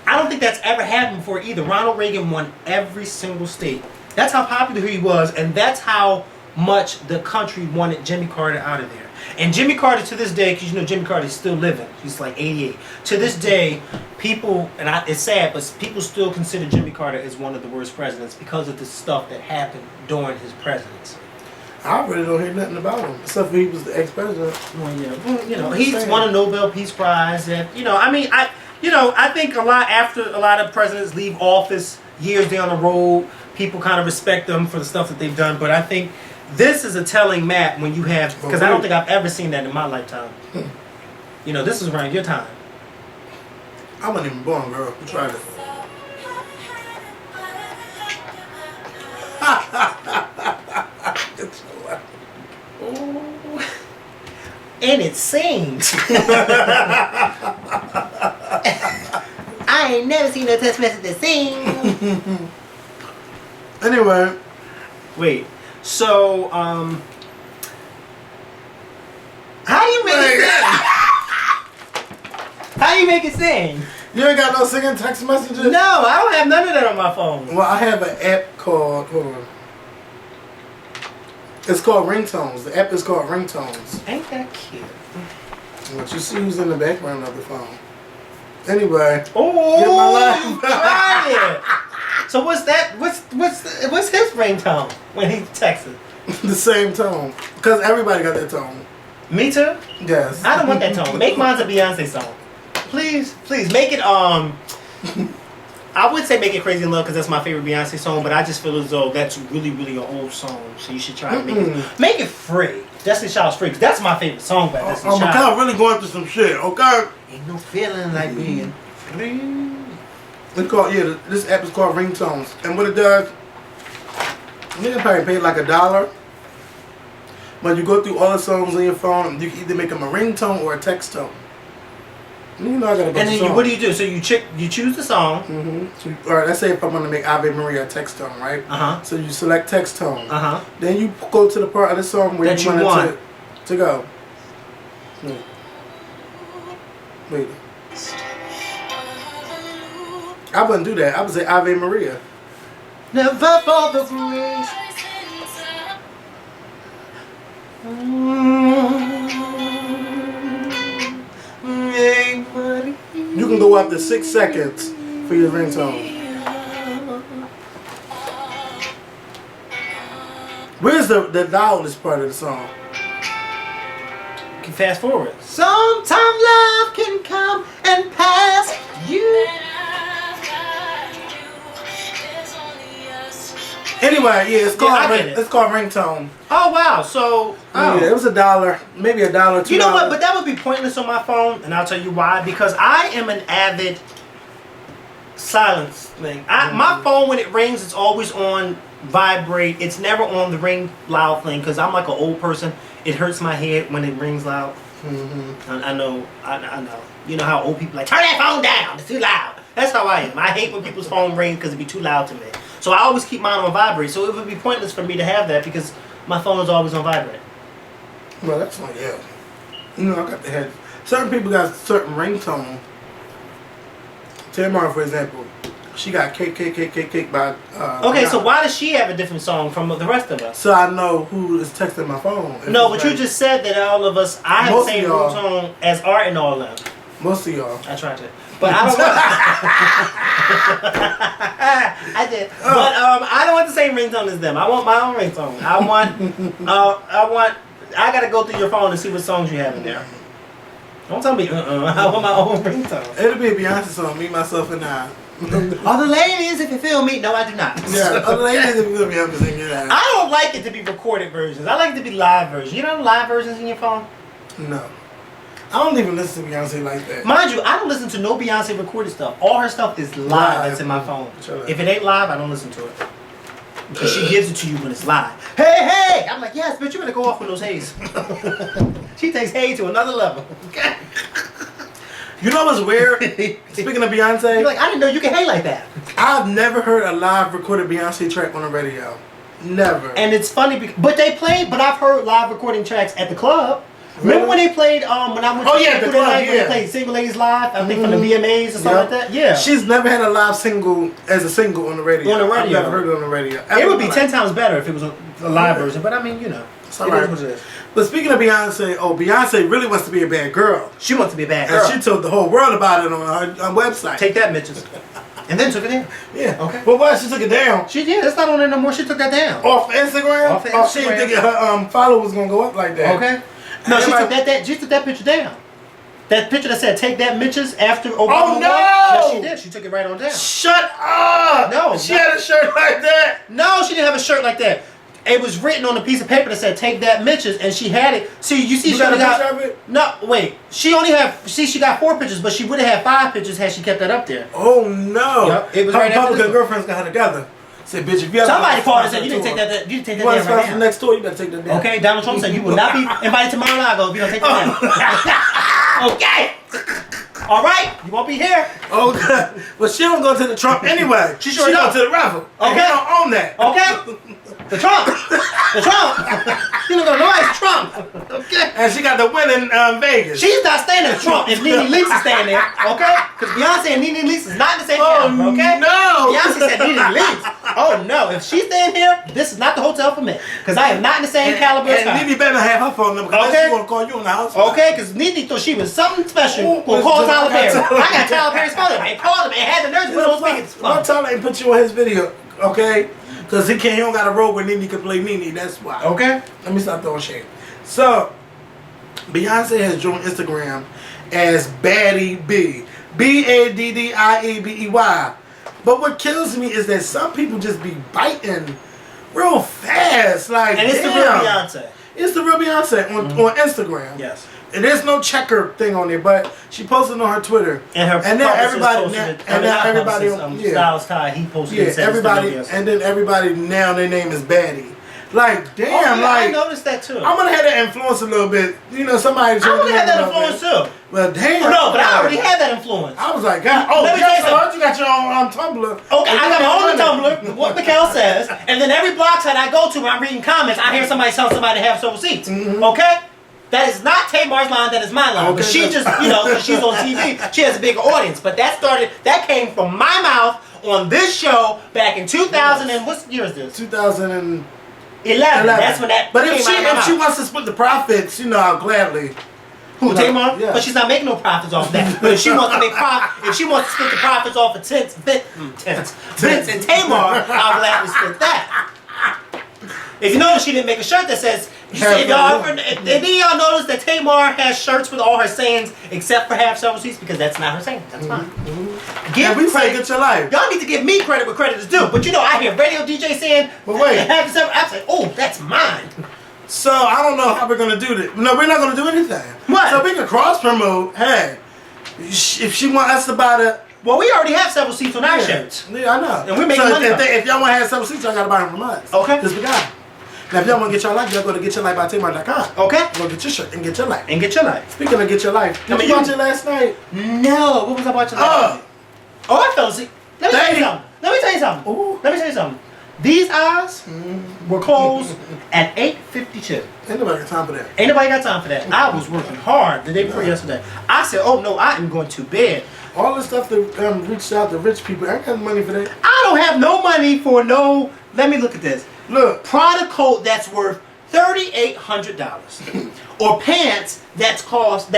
I don't think that's ever happened before either. Ronald Reagan won every single state. That's how popular he was, and that's how much the country wanted Jimmy Carter out of there. And Jimmy Carter to this day, because you know Jimmy Carter's still living. He's like 88. To this day, people, and it's sad, but people still consider Jimmy Carter as one of the worst presidents because of the stuff that happened during his presidency. I really don't hear nothing about him, except for he was the ex-president. Well, yeah, well, you know, he's won a Nobel Peace Prize, and you know, I mean, I think after a lot of presidents leave office years down the road, people kind of respect them for the stuff that they've done. But I think this is a telling map when you have, because I don't think I've ever seen that in my lifetime. You know, this is around your time. I wasn't even born, girl. You tried it. And it sings. I ain't never seen no text message that sing. Anyway. Wait. So, how do you make it sing? How do you make it sing? You ain't got no singing text messages? No, I don't have none of that on my phone. Well, I have an app called, hold on. It's called Ringtones. The app is called Ringtones. Ain't that cute? What you see who's in the background of the phone. Anyway. Oh, Get my life. you tried it. So what's that? What's his ringtone when he texts? The same tone. Because everybody got that tone. Me too. Yes. I don't want that tone. Make mine a Beyonce song. Please make it I would say Make It Crazy in Love because that's my favorite Beyonce song, but I just feel as though that's really, really an old song. So you should try to make it free. Destiny Child's Free, because that's my favorite song by Destiny I'm Child. kind of really going through some shit, okay? Ain't no feeling like being free. It's called, this app is called Ringtones. And what it does, you can probably pay like $1. But you go through all the songs on your phone, you can either make them a ringtone or a text tone. You know I gotta go. And then what do you do? So you choose the song. So, all right, let's say if I want to make Ave Maria a text tone, right? So you select text tone. Then you go to the part of the song where that you want it to go. Wait. I wouldn't do that. I would say Ave Maria. Never for the grace. You can go up to 6 seconds for your ringtone. Where's the loudest part of the song? You can fast forward. Sometimes love can come and pass you. Anyway, it's called I get it. It's called Ringtone. Oh wow! So Yeah, it was $1, maybe $1, $2. You know what? But that would be pointless on my phone, and I'll tell you why. Because I am an avid silence thing. My phone, when it rings, it's always on vibrate. It's never on the ring loud thing because I'm like an old person. It hurts my head when it rings loud. I know. You know how old people like turn that phone down. It's too loud. That's how I am. I hate when people's phone rings because it be too loud to me. So I always keep mine on vibrate. So it would be pointless for me to have that because my phone is always on vibrate. Well, that's not You know, I got the head. Certain people got certain ringtone. Tamar, for example, she got Cake by. Okay, so why does she have a different song from the rest of us? So I know who is texting my phone. No, but you just said that all of us, I have the same ringtone as Art and all them. Most of y'all. I tried to. But I don't want I did. But I don't want the same ringtone as them. I want my own ringtone. I gotta go through your phone to see what songs you have in there. Don't tell me I want my own ringtone. It'll be a Beyonce song, Me, Myself, and I. All the ladies, if you feel me. No, I do not. Yeah, all the ladies, if you feel me, I'm just singing that. I don't like it to be recorded versions. I like it to be live versions. You know live versions in your phone? No. I don't even listen to Beyonce like that. Mind you, I don't listen to no Beyonce recorded stuff. All her stuff is live that's in my phone. If it ain't live, I don't listen to it. Because she gives it to you when it's live. Hey! I'm like, yes, bitch, you better go off with those hays. She takes hay to another level. Okay? You know what's weird? Speaking of Beyonce, You're like, I didn't know you could hate like that. I've never heard a live recorded Beyonce track on the radio. Never. And it's funny, but I've heard live recording tracks at the club. Remember when they played, when I went to the club, when they played Single Ladies Live, I think from the VMAs or something like that? Yeah. She's never had a live single as a single on the radio. On the radio. I've never heard it on the radio. It would be 10 times better if it was a live version, but I mean, you know. It's all right. It is what it is. But speaking of Beyonce, Beyonce really wants to be a bad girl. She wants to be a bad girl. And she told the whole world about it on her website. Take that, bitches. And then took it down. Yeah. Okay. But why she took it down? She did. It's not on there no more. She took that down. Off Instagram? Off She Instagram. didn't think her followers was going to go up like that. Okay. No, she took that picture down. That picture that said "Take that, bitches" after Obama. Oh, no! Yes, she did. She took it right on down. Shut up! No, She had a shirt like that. No, she didn't have a shirt like that. It was written on a piece of paper that said "Take that, bitches," and she had it. See, you see, You she got a only got. picture of it? No, wait. She only have. See, she got 4 pictures, but she would have had 5 pictures had she kept that up there. Oh, no. Yep, it was her right after Republican this girlfriends got her together. Said, bitch, if you ever Somebody called and sponsor said, "You didn't take tour, that. You didn't take You that want to down right sponsor the now." next tour, you better take that down. Okay, Donald Trump said you will not be invited to Mar-a-Lago if you don't take that down. Okay. All right, you won't be here. Oh, God. But she don't go to the Trump anyway. She sure go don't. to the raffle. Okay. And he don't own that. Okay. The Trump. The Trump. You don't know nobody's Trump. Okay. And she got the win in Vegas. She's not staying at Trump if Nene Leakes is staying there, okay? Because Beyonce and Nene Leakes is not in the same caliber, okay? no. Beyonce said Nene Leakes. Oh no, if she's staying here, this is not the hotel for me. Because I am not in the same caliber as her. And Nene better have her phone number because Okay. she's going to call you in the house. Okay, because Nene thought she was something special. Ooh, Well, call listen, Tyler Perry. I got I got Tyler Perry's phone number. And called him and had the nurse put on speakers. One time they put you on his video, okay? Because he don't got a role where Nene can play Nene. That's why. Okay. Let me stop throwing shade. So, Beyonce has joined Instagram as Baddie B. BADDIEBEY. But what kills me is that some people just be biting real fast. Like, And it's the real Beyonce. It's the real Beyonce on Instagram. Yes. And there's no checker thing on there, but she posted on her Twitter. And her and then everybody, Styles Ty, he posted it. everybody, and then everybody now their name is Baddie. Like, damn, I noticed that too. I'm gonna have that influence a little bit. You know, somebody. I'm gonna have that influence too. Well, damn. No, but I already had that influence. I was like, God. Oh, Let me tell you something. you got your own Tumblr. Okay, I got my own Tumblr, what Mikhail says, and then every blog site I go to when I'm reading comments, I hear somebody tell somebody to have several seats. Okay? That is not Tamar's line, that is my line. Okay, But she just, you know, 'cause she's on TV, she has a bigger audience. But that came from my mouth on this show back in 2000 and what year is this? 2011. 11. That's when that But came if out of my she mouth. wants to split the profits, you know, I'll gladly. Who, Tamar? Yeah. But she's not making no profits off that. But if she wants to make if she wants to split the profits off of Vince and Tamar, I'll gladly split that. If you notice, she didn't make a shirt that says, if y'all notice that Tamar has shirts with all her sayings except for half several seats because that's not her saying. That's fine. Yeah, we say get your life. Y'all need to give me credit where credit is due. But you know, I hear radio DJ saying, But wait. half several, I'm like, oh, that's mine. So I don't know how we're gonna do this. No, we're not gonna do anything. What? So we can cross promote. Hey, if she want us to buy the. Well, we already have several seats on our shirts. Yeah, I know. And we're making money off it. If y'all want to have several seats, y'all gotta buy them from us. Okay. Because we got them. Now, if y'all want to get your life, y'all go to getyourlife.tamar.com. Okay. Go get your shirt and get your life. And get your life. Speaking of get your life, did you watch it last night? No. What was I watching last night? Oh, I fell asleep. Let me tell you something. Let me tell you something. Ooh. Let me tell you something. These eyes were closed at 8:52. Ain't nobody got time for that. Ain't nobody got time for that. I was working hard the day before yesterday. I said, oh no, I am going to bed. All the stuff that reached out to rich people, I ain't got money for that. I don't have no money for no, let me look at this. Look. Product coat that's worth $3,800. Or pants that's worth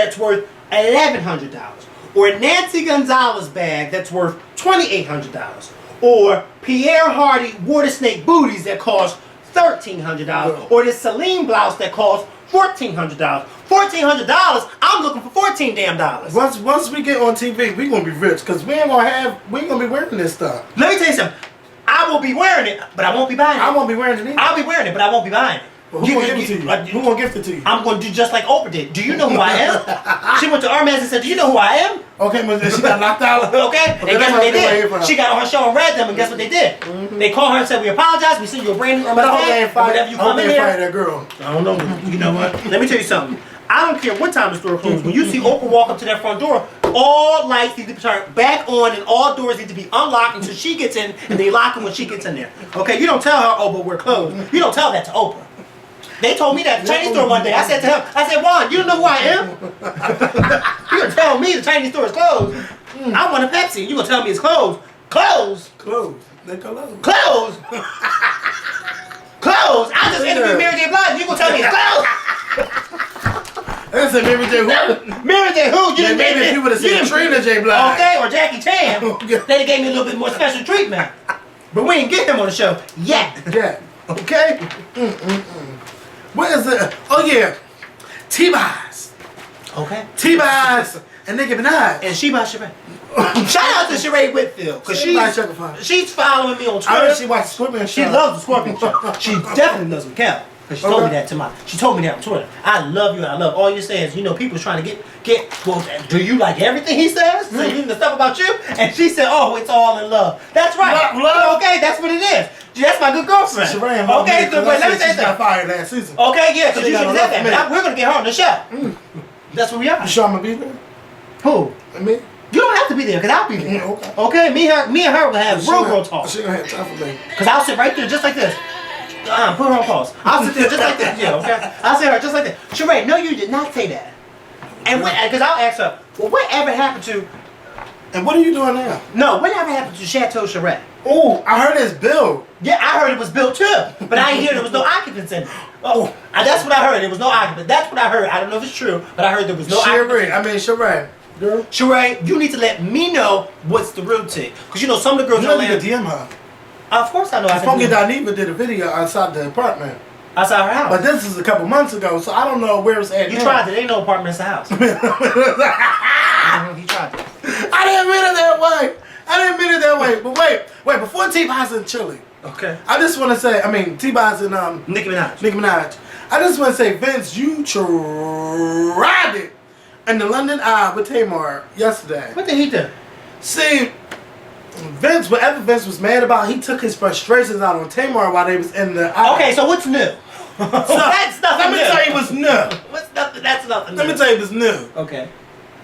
$1,100. Or Nancy Gonzalez bag that's worth $2,800. Or Pierre Hardy water snake booties that cost $1,300. Or this Celine blouse that costs $1,400. $1,400. I'm looking for $14 damn dollars. Once we get on TV, we gonna be rich because we ain't gonna be wearing this stuff. Let me tell you something. I will be wearing it, but I won't be buying it. I won't be wearing it either. I'll be wearing it, but I won't be buying it. Well, who gonna give it to you? Who gonna gift it to you? I'm gonna do just like Oprah did. Do you know who I am? She went to Hermes and said, do you know who I am? Okay, but she got knocked out. Okay, and guess what they did? She got on her show and read them, and guess what they did? They called her and said, we apologize, we sent you a brand new Hermes bag, but whenever you come in here, that girl. I don't know. You know what? Let me tell you something. I don't care what time the store closes. When you see Oprah walk up to that front door, all lights need to be turned back on and all doors need to be unlocked until she gets in and they lock them when she gets in there. Okay, you don't tell her, oh, but we're closed. You don't tell that to Oprah. They told me that at the Chinese store one day. I said to him, I said, Juan, you don't know who I am? You're going to tell me the Chinese store is closed. I want a Pepsi. You're going to tell me it's closed. Closed? Closed. They closed. Closed? Closed? I just interviewed Mary J. Blige and you're going to tell me it's closed? I said Mary J. Who? Mary J. Who? You maybe if you would have said Trina J. Blige. Okay, or Jackie Chan. They'd have gave me a little bit more special treatment. But we ain't get him on the show yet. Yeah. Okay? What is it? Oh, yeah. T-Boz. Okay. T-Boz and Nicki Minaj. And she by Sheree. Shout out to Sheree Whitfield. Because she's following me on Twitter. I know she watched Scorpion Show. She loves the Scorpion Show. She definitely loves Mikkel. Because she told me that she told me that on Twitter. I love you and I love all you saying. You know, people's trying to get well, do you like everything he says? So even the stuff about you? And she said, oh, it's all in love. That's right. Love. Okay, that's what it is. That's my good girlfriend. Okay, so wait, let me say something. She got fired last season. Okay, yeah, because you should have said that. But we're going to get her on the show. That's where we are. You sure I'm going to be there? Who? Me? You don't have to be there, because I'll be there. Okay, me and her will have real girl talk. She going to have time for me. Because I'll sit right there just like this. Put her on pause. I'll sit there just like this. Yeah, okay? I'll sit her just like this. Sheree, no, you did not say that. And because I'll ask her, well, whatever happened to... And what are you doing now? No, whatever happened to Chateau Sheree? Oh, I heard it's built. Yeah, I heard it was built too. But I didn't hear there was no occupants in it. Oh, that's what I heard. There was no occupants. That's what I heard. I don't know if it's true, but I heard there was no occupants. Sheree. Girl. Sheree, you need to let me know what's the real tea. Because you know some of the girls don't let DM her. Of course I know. Funky Daniva did a video outside the apartment. Outside her house. But this is a couple months ago, so I don't know where it's at. You tried it. Ain't no apartment, it's a house. He tried it. I didn't mean it that way. But wait. Before T-Boz and Chili. Okay. I just want to say, T-Boz and Nicki Minaj. I just want to say, Vince, you tried it in the London Eye with Tamar yesterday. What did he do? See, whatever Vince was mad about, he took his frustrations out on Tamar while they was in the eye. Okay, so what's new? So that's nothing new. Let me tell you what's new. That's nothing new. Let me tell you what's new. Okay.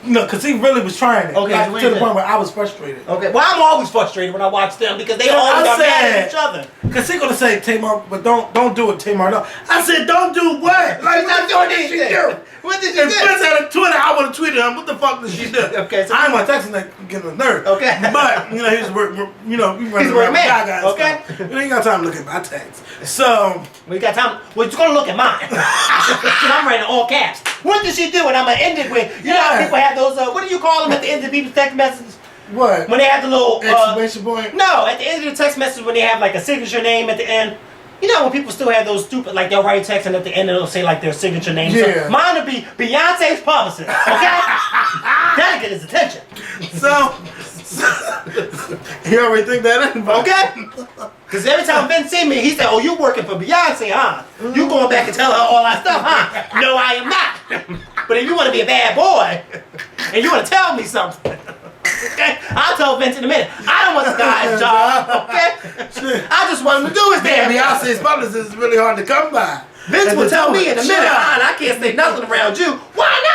No, because he really was trying it. Okay, to the point where I was frustrated. Okay, well, I'm always frustrated when I watch them because they always are mad at each other. Because he's going to say, Tamar, but don't do it, Tamar. No. I said, don't do what? Like, what did she do? What did she do? If Vince had a Twitter, I would have tweeted him. What the fuck did she do? Okay, so I ain't want to text him like getting a nerd. Okay. But, he was working, we running around with guys. Okay. We ain't got time to look at my text. So. We got time. Well, you're going to look at mine. I'm writing all caps. What did she do? And I'm going to end it with, you know how people have those, what do you call them at the end of people's text messages? What? When they have the little... exclamation point? No, at the end of the text message when they have like a signature name at the end. You know when people still have those stupid, like they'll write text and at the end it'll say like their signature name. Yeah. So mine will be Beyonce's publicist, okay? That'll get his attention. So he already think that in. Okay? Because every time Vince see me, he said, oh, you working for Beyonce, huh? You going back and tell her all that stuff, huh? No, I am not. But if you want to be a bad boy, and you want to tell me something, okay? I'll tell Vince in a minute. I don't want this guy's job, okay? I just want him to do his damn job. Beyonce's publicist is really hard to come by. Vince will tell me in a minute, I can't say nothing around you. Why not?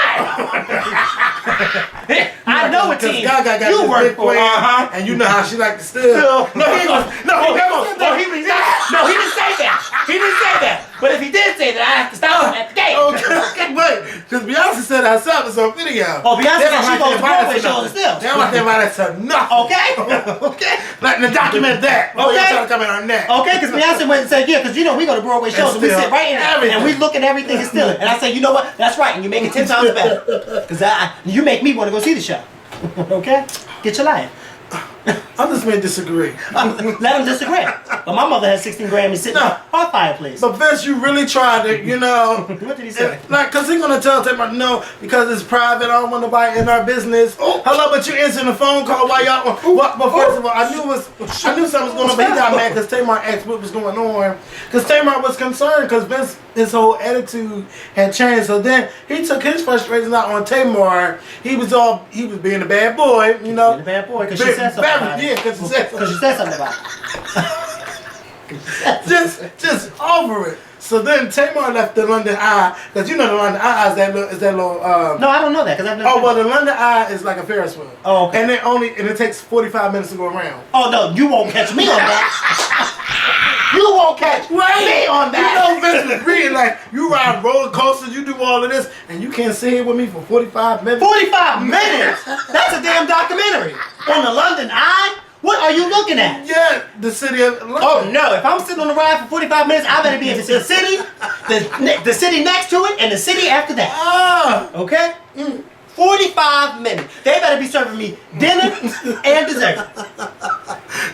I know a team you work for, and you know how she like to steal. No, he didn't say that. He didn't say that. But if he did say that, I have to stop him at the gate. Okay, wait. Because Beyonce said herself in some video. Oh, Beyonce said she goes to Broadway shows and still. They don't like to invite us to nothing. Okay? Okay? Like to document that. Okay? You're trying to come in our neck. Okay, because Beyonce went and said, yeah, because you know we go to Broadway shows and we sit right in there and we look at everything and steal it. And I said, you know what? That's right. And you make it 10 times better. Because you make me want to go see the show. Okay? Get your life. I just may disagree. Let him disagree. But my mother has 16 Grammys sitting on her fireplace. But Vince, you really tried it, you know. What did he say? Because he's going to tell Tamar, no, because it's private, I don't want nobody in our business. Hello, but you answering the phone call while y'all... But first of all, I knew something was going on, but he got mad because Tamar asked what was going on. Because Tamar was concerned because Vince, his whole attitude had changed. So then he took his frustrations out on Tamar. He was being a bad boy, you know. Being a bad boy because she said something about it. Yeah, because she said something about it. just over it. So then Tamar left the London Eye, because you know the London Eye is that little No, I don't know that, because I've never. Oh well, the London Eye is like a Ferris wheel. Oh, okay. And it takes 45 minutes to go around. Oh no, you won't catch me on that. You won't catch me on that. You know, Vince was reading like you ride roller coasters, you do all of this, and you can't sit here with me for 45 minutes. 45 minutes? That's a damn documentary on the London Eye. What are you looking at? Yeah, the city of London. Oh no! If I'm sitting on the ride for 45 minutes, I better be in the city, the city next to it, and the city after that. Ah. Okay? 45 minutes. They better be serving me dinner and dessert.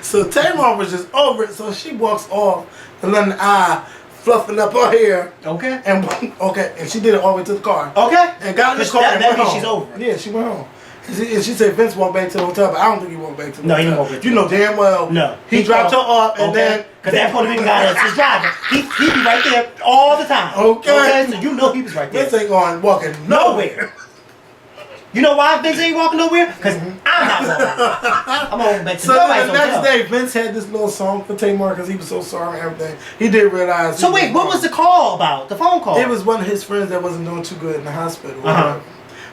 So Tamar was just over it, so she walks off the London Eye, fluffing up her hair. Okay. And she did it all the way to the car. Okay. And got in the car and that went means home. she's over it. Yeah, she went home. And she said Vince walked back to the hotel, but I don't think he walked back to the hotel. No, he didn't walk back to You the know damn well. No. He dropped her off and then. Because that Puerto Rican guy that's his driver, he be right there all the time. Okay. So you know he was right there. Vince ain't going walking nowhere. You know why Vince ain't walking nowhere? Because I'm not walking. I'm going back to So nobody's the next hotel. day, Vince had this little song for Tamar because he was so sorry and everything. He did realize. So wait, what was the call about? The phone call? It was one of his friends that wasn't doing too good in the hospital.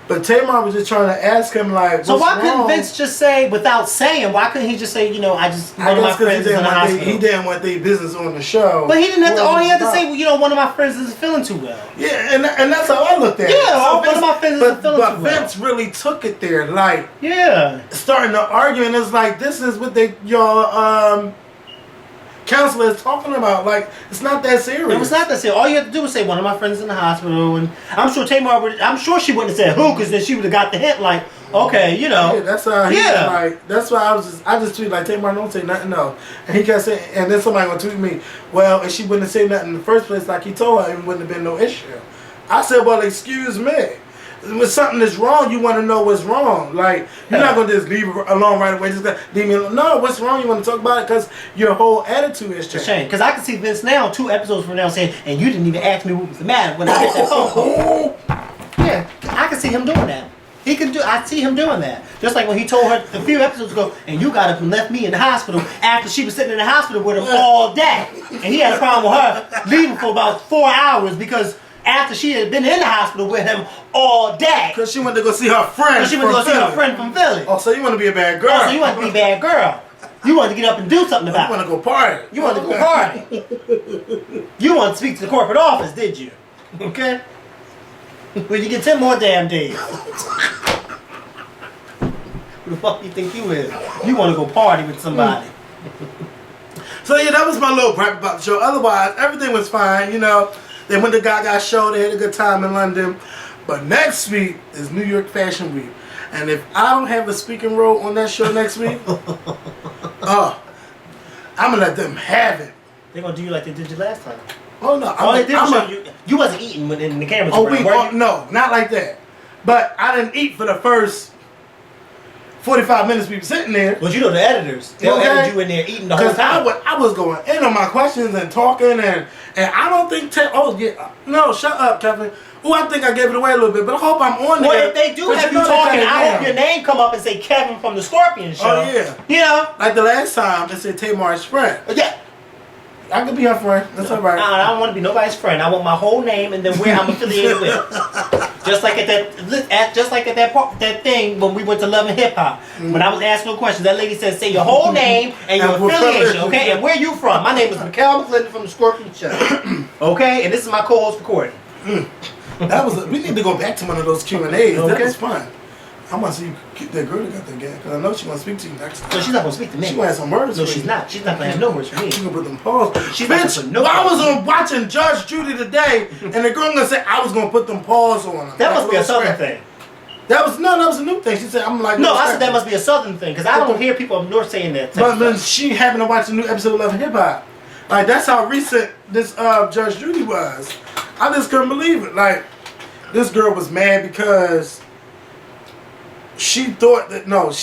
But Tamar was just trying to ask him like, so why wrong? couldn't Vince just say, without saying, why couldn't he just say, one of my friends is in the hospital? He didn't want their business on the show. But he didn't have to. All he had to say, one of my friends isn't feeling too well. Yeah, and that's how I looked at it. Yeah, one of my friends isn't feeling too well. But Vince really took it there, like starting to argue, and it's like this is what your counselor is talking about. Like it's not that serious. It was not that serious. All you had to do was say one of my friends is in the hospital, and I'm sure I'm sure she wouldn't have said who, because then she would have got the hint. Like, okay, Yeah, that's how he was like. That's why I just tweeted like Tamar, don't say nothing, no. And he kept saying, and then somebody gonna tweet me, well, if she wouldn't have said nothing in the first place, like he told her, it wouldn't have been no issue. I said, well, excuse me. When something is wrong, you want to know what's wrong. Like, you're not going to just leave it alone right away. Just leave me alone. No, what's wrong? You want to talk about it because your whole attitude is changed. Because I can see Vince now, 2 episodes from now, saying, and you didn't even ask me what was the matter when I get that phone call. Yeah, I can see him doing that. I see him doing that. Just like when he told her a few episodes ago, and you got up and left me in the hospital after she was sitting in the hospital with him all day. And he had a problem with her leaving for about 4 hours because after she had been in the hospital with him all day. Because she went to go see her friend. She went to go see her friend from Philly. Oh, so you want to be a bad girl. Oh, so you want to be a bad girl. You want to get up and do something about it. You want to go party. You want to go party. You want to speak to the corporate office, did you? Okay? Well, you get 10 more damn days. Who the fuck you think you is? You want to go party with somebody. So yeah, that was my little gripe about the show. Otherwise, everything was fine, They went to Gaga show. They had a good time in London. But next week is New York Fashion Week. And if I don't have a speaking role on that show next week, I'm going to let them have it. They're going to do you like they did you last time. Oh, no. All they did was you wasn't eating when the cameras were around, no, not like that. But I didn't eat for the first 45 minutes we were sitting there. But you know the editors. They'll edit you in there eating the whole time. I was going in on my questions and talking and I don't think no, shut up, Kevin. Oh, I think I gave it away a little bit, but I hope I'm on there. Well, if they do have you talking, I hope your name come up and say Kevin from the Scorpion Show. Oh yeah. Like the last time, it said Tamar's friend. Yeah. I could be her friend. That's all right. I don't want to be nobody's friend. I want my whole name and then where I'm affiliated with. Just like at that thing when we went to Love and Hip Hop. When I was asking her questions, that lady said, say your whole name and your affiliation, okay? And where you from? My name is Mikhail McClendon from the Scorpion Show. Okay? And this is my co-host recording. We need to go back to one of those Q&As. That Okay. was fun. I want to see that girl that got that game because I know she want to speak to you next time. No, she's not going to speak to me. She want to have some words. No, for she's you. not. She's not going to have no words for me. She gonna put them paws. She's not gonna put no I was paws. watching Judge Judy today, and the girl gonna say I was gonna put them paws on them. That must be a Southern thing. That was a new thing. She said I'm like. No, I said that must be a Southern thing because I don't hear people up north saying that. But then she happened to watch a new episode of Love and Hip Hop. Like that's how recent this Judge Judy was. I just couldn't believe it. Like this girl was mad because she thought that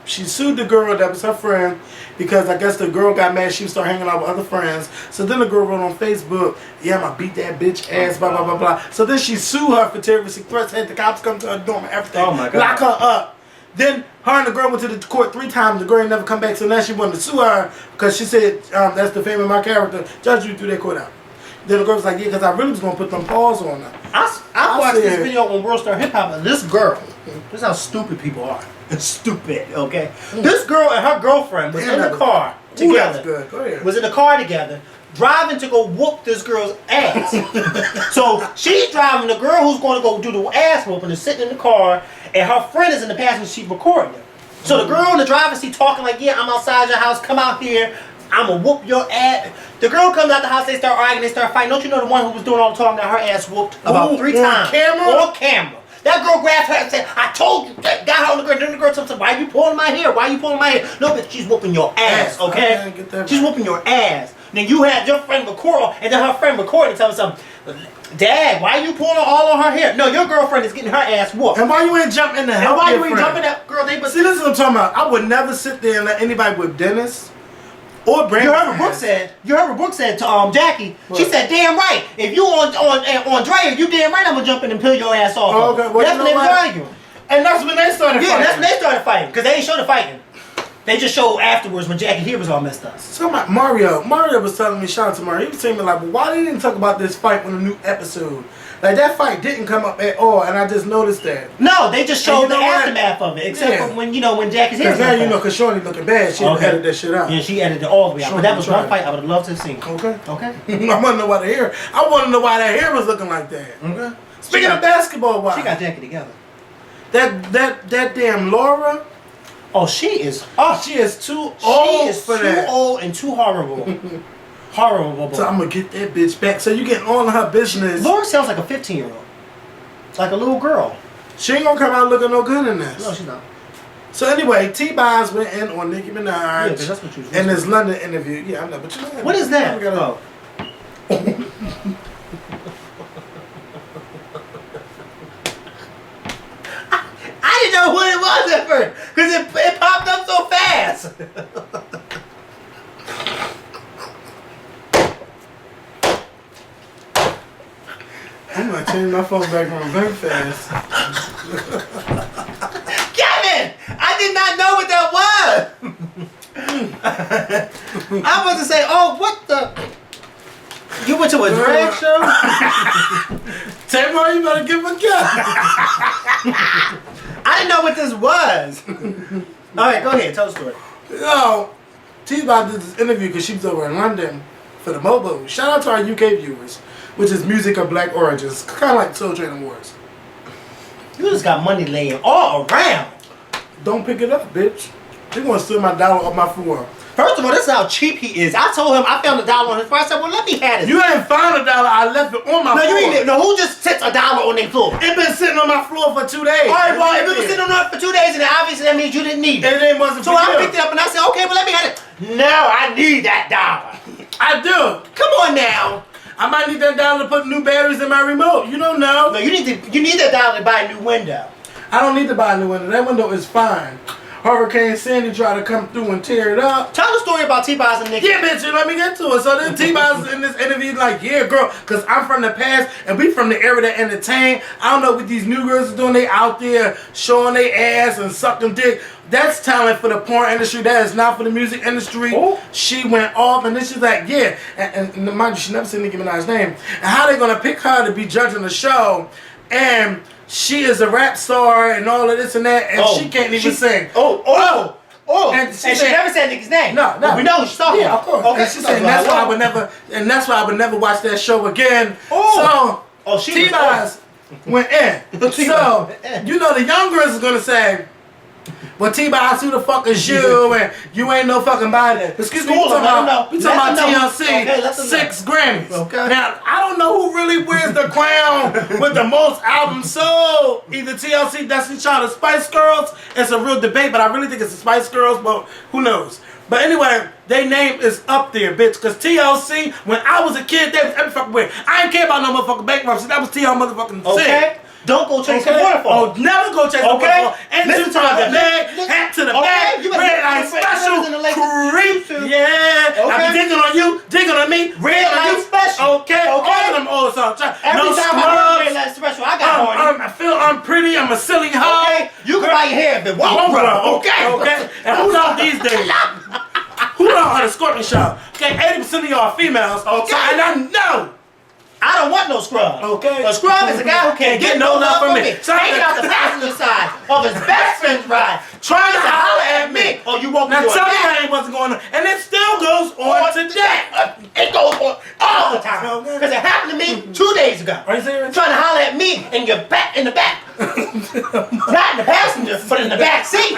she sued the girl that was her friend because I guess the girl got mad. She started hanging out with other friends. So then the girl wrote on Facebook, yeah, I'm gonna beat that bitch ass, blah, blah, blah, blah. So then she sued her for terroristic threats, had the cops come to her dorm and everything. Oh my God. Lock her up. Then her and the girl went to the court 3 times. The girl ain't never come back. So now she wanted to sue her because she said, that's defaming my character. Judge, you threw that court out. Then the girl was like, yeah, because I really was going to put them paws on her. I watched this said- video on World Star Hip Hop, and this girl, this is how stupid people are. Stupid, okay? This girl and her girlfriend was in the car Ooh, that's together. good. Go ahead. Was in the car together, driving to go whoop this girl's ass. So she's driving, the girl who's going to go do the ass whooping is sitting in the car, and her friend is in the passenger seat recording her. So the girl in the driver's seat talking like, yeah, I'm outside your house, come out here, I'm gonna whoop your ass. The girl comes out the house, they start arguing, they start fighting. Don't you know the one who was doing all the talking got her ass whooped about 3 times? On camera. That girl grabbed her and said, I told you, got her on the girl. Then the girl told her, why you pulling my hair? Why you pulling my hair? No, but she's whooping your ass, okay? She's whooping your ass. Then you had your friend record, and then her friend recording and tell her something. Dad, why you pulling all on her hair? No, your girlfriend is getting her ass whooped. And why you ain't jumping in there? And why you ain't jumping that girl? They See, this is what I'm talking about. I would never sit there and let anybody with Dennis or Brandon. You heard what Brooke said to Jackie. What? She said, "Damn right. If you on Dre, you damn right. I'm gonna jump in and peel your ass off." Oh, okay. Well, that's when they was arguing. And that's when they started fighting. Yeah, that's when they started fighting because they ain't show the fighting. They just showed afterwards when Jackie here was all messed up. So Mario was telling me, shout out to Mario. He was telling me like, well, why they didn't talk about this fight on a new episode? Like that fight didn't come up at all, and I just noticed that. No, they just showed you know the what? aftermath of it, except for when Jackie's here. Because now because Shorty looking bad, she edited that shit out. Yeah, she edited it all the way out. But that was one fight I would have loved to have seen. Okay. Okay. I want to know why the hair. I want to know why that hair was looking like that. Okay. Speaking of basketball, why? She got Jackie together. That damn Laura. Oh, she is. She is too old for that. Too old and too horrible. Horrible. So I'm gonna get that bitch back. So you getting all of her business. Laura sounds like a 15-year-old. Like a little girl. She ain't gonna come out looking no good in this. No, she's not. So anyway, T-Boz went in on Nicki Minaj Yeah, that's what you in his London interview. Yeah, I know, but you know what is that? Oh. I didn't know what it was at first because it popped up so fast. I'm gonna change my phone back on very fast. Kevin, I did not know what that was. I was to say, oh, what the? You went to a drag show? Tamar, you better give him a gun. I didn't know what this was. All right, go ahead, tell the story. Yo, T-Boz did this interview because she was over in London for the Mobo. Shout out to our UK viewers, which is music of black origins, kind of like Soul Train Awards. You just got money laying all around. Don't pick it up, bitch. They gonna steal my dollar off my floor. First of all, this is how cheap he is. I told him I found $1 on his price. I said, well, let me have it. You ain't found $1. I left it on my floor. No, you ain't. No, who just sits $1 on their floor? It been sitting on my floor for 2 days. All right, well, if it was sitting on it for 2 days, then obviously that means you didn't need it. And it wasn't So for I you. picked it up and I said, okay, well, let me have it. No, I need that $1. I do. Come on now. I might need that $1 to put new batteries in my remote. You don't know. No, you need that $1 to buy a new window. I don't need to buy a new window. That window is fine. Hurricane Sandy tried to come through and tear it up. Tell the story about T-Boz and Nicki. Yeah, bitch, let me get to it. So then T-Boz in this interview like, yeah, girl, because I'm from the past and we from the era that entertain. I don't know what these new girls are doing. They out there showing their ass and sucking dick. That's talent for the porn industry. That is not for the music industry. Oh. She went off and then she's like, yeah. And mind you, she never said Nicki Minaj's name. And how they going to pick her to be judging the show. And she is a rap star and all of this and that. And she can't even sing. And she never said Nicki's name. No. But we know who she's talking Yeah, about. of course. Okay, And she said that's why I would never watch that show again. So T-Boz went in. So you know the young girls is gonna say, well, T-Boz, who the fuck is you? And you ain't no fucking body. Excuse me, we talking about TLC, 6 Grammys. Okay. Now, I don't know who really wears the crown with the most albums sold. Either TLC, Destiny Child, or Spice Girls. It's a real debate, but I really think it's the Spice Girls, but who knows? But anyway, their name is up there, bitch. Because TLC, when I was a kid, they was every fucking way. I didn't care about no motherfucking bankruptcy. That was TL motherfucking Okay. Don't go chase the waterfall. Oh, never go chase the waterfall. And Listen to to the me. leg, hat to the back, You better red light special, creep. Yeah. I be digging on you, digging on me. Red light special. Okay. All of them old songs. Every No time I heard Red scrubs. Light Special, I got horny. I feel I'm pretty. I'm a silly hoe. Okay, you can buy your hair if it won't grow. Okay. And who knows these days? Who knows on the Scorpion Show? Okay, 80% of y'all are females. Okay. So, and I know I don't want no scrub. Okay. A scrub is a guy who can't get no love from me. Trying Hanging out the passenger side of his best friend's ride. Trying to holler at me. Oh, you won't be Now doing tell me that. that ain't what's going on. And it still goes on today. It goes on all the time. Because it happened to me 2 days ago. Are you serious? Trying to holler at me and get back in the back. Not in the passenger, but in the back seat.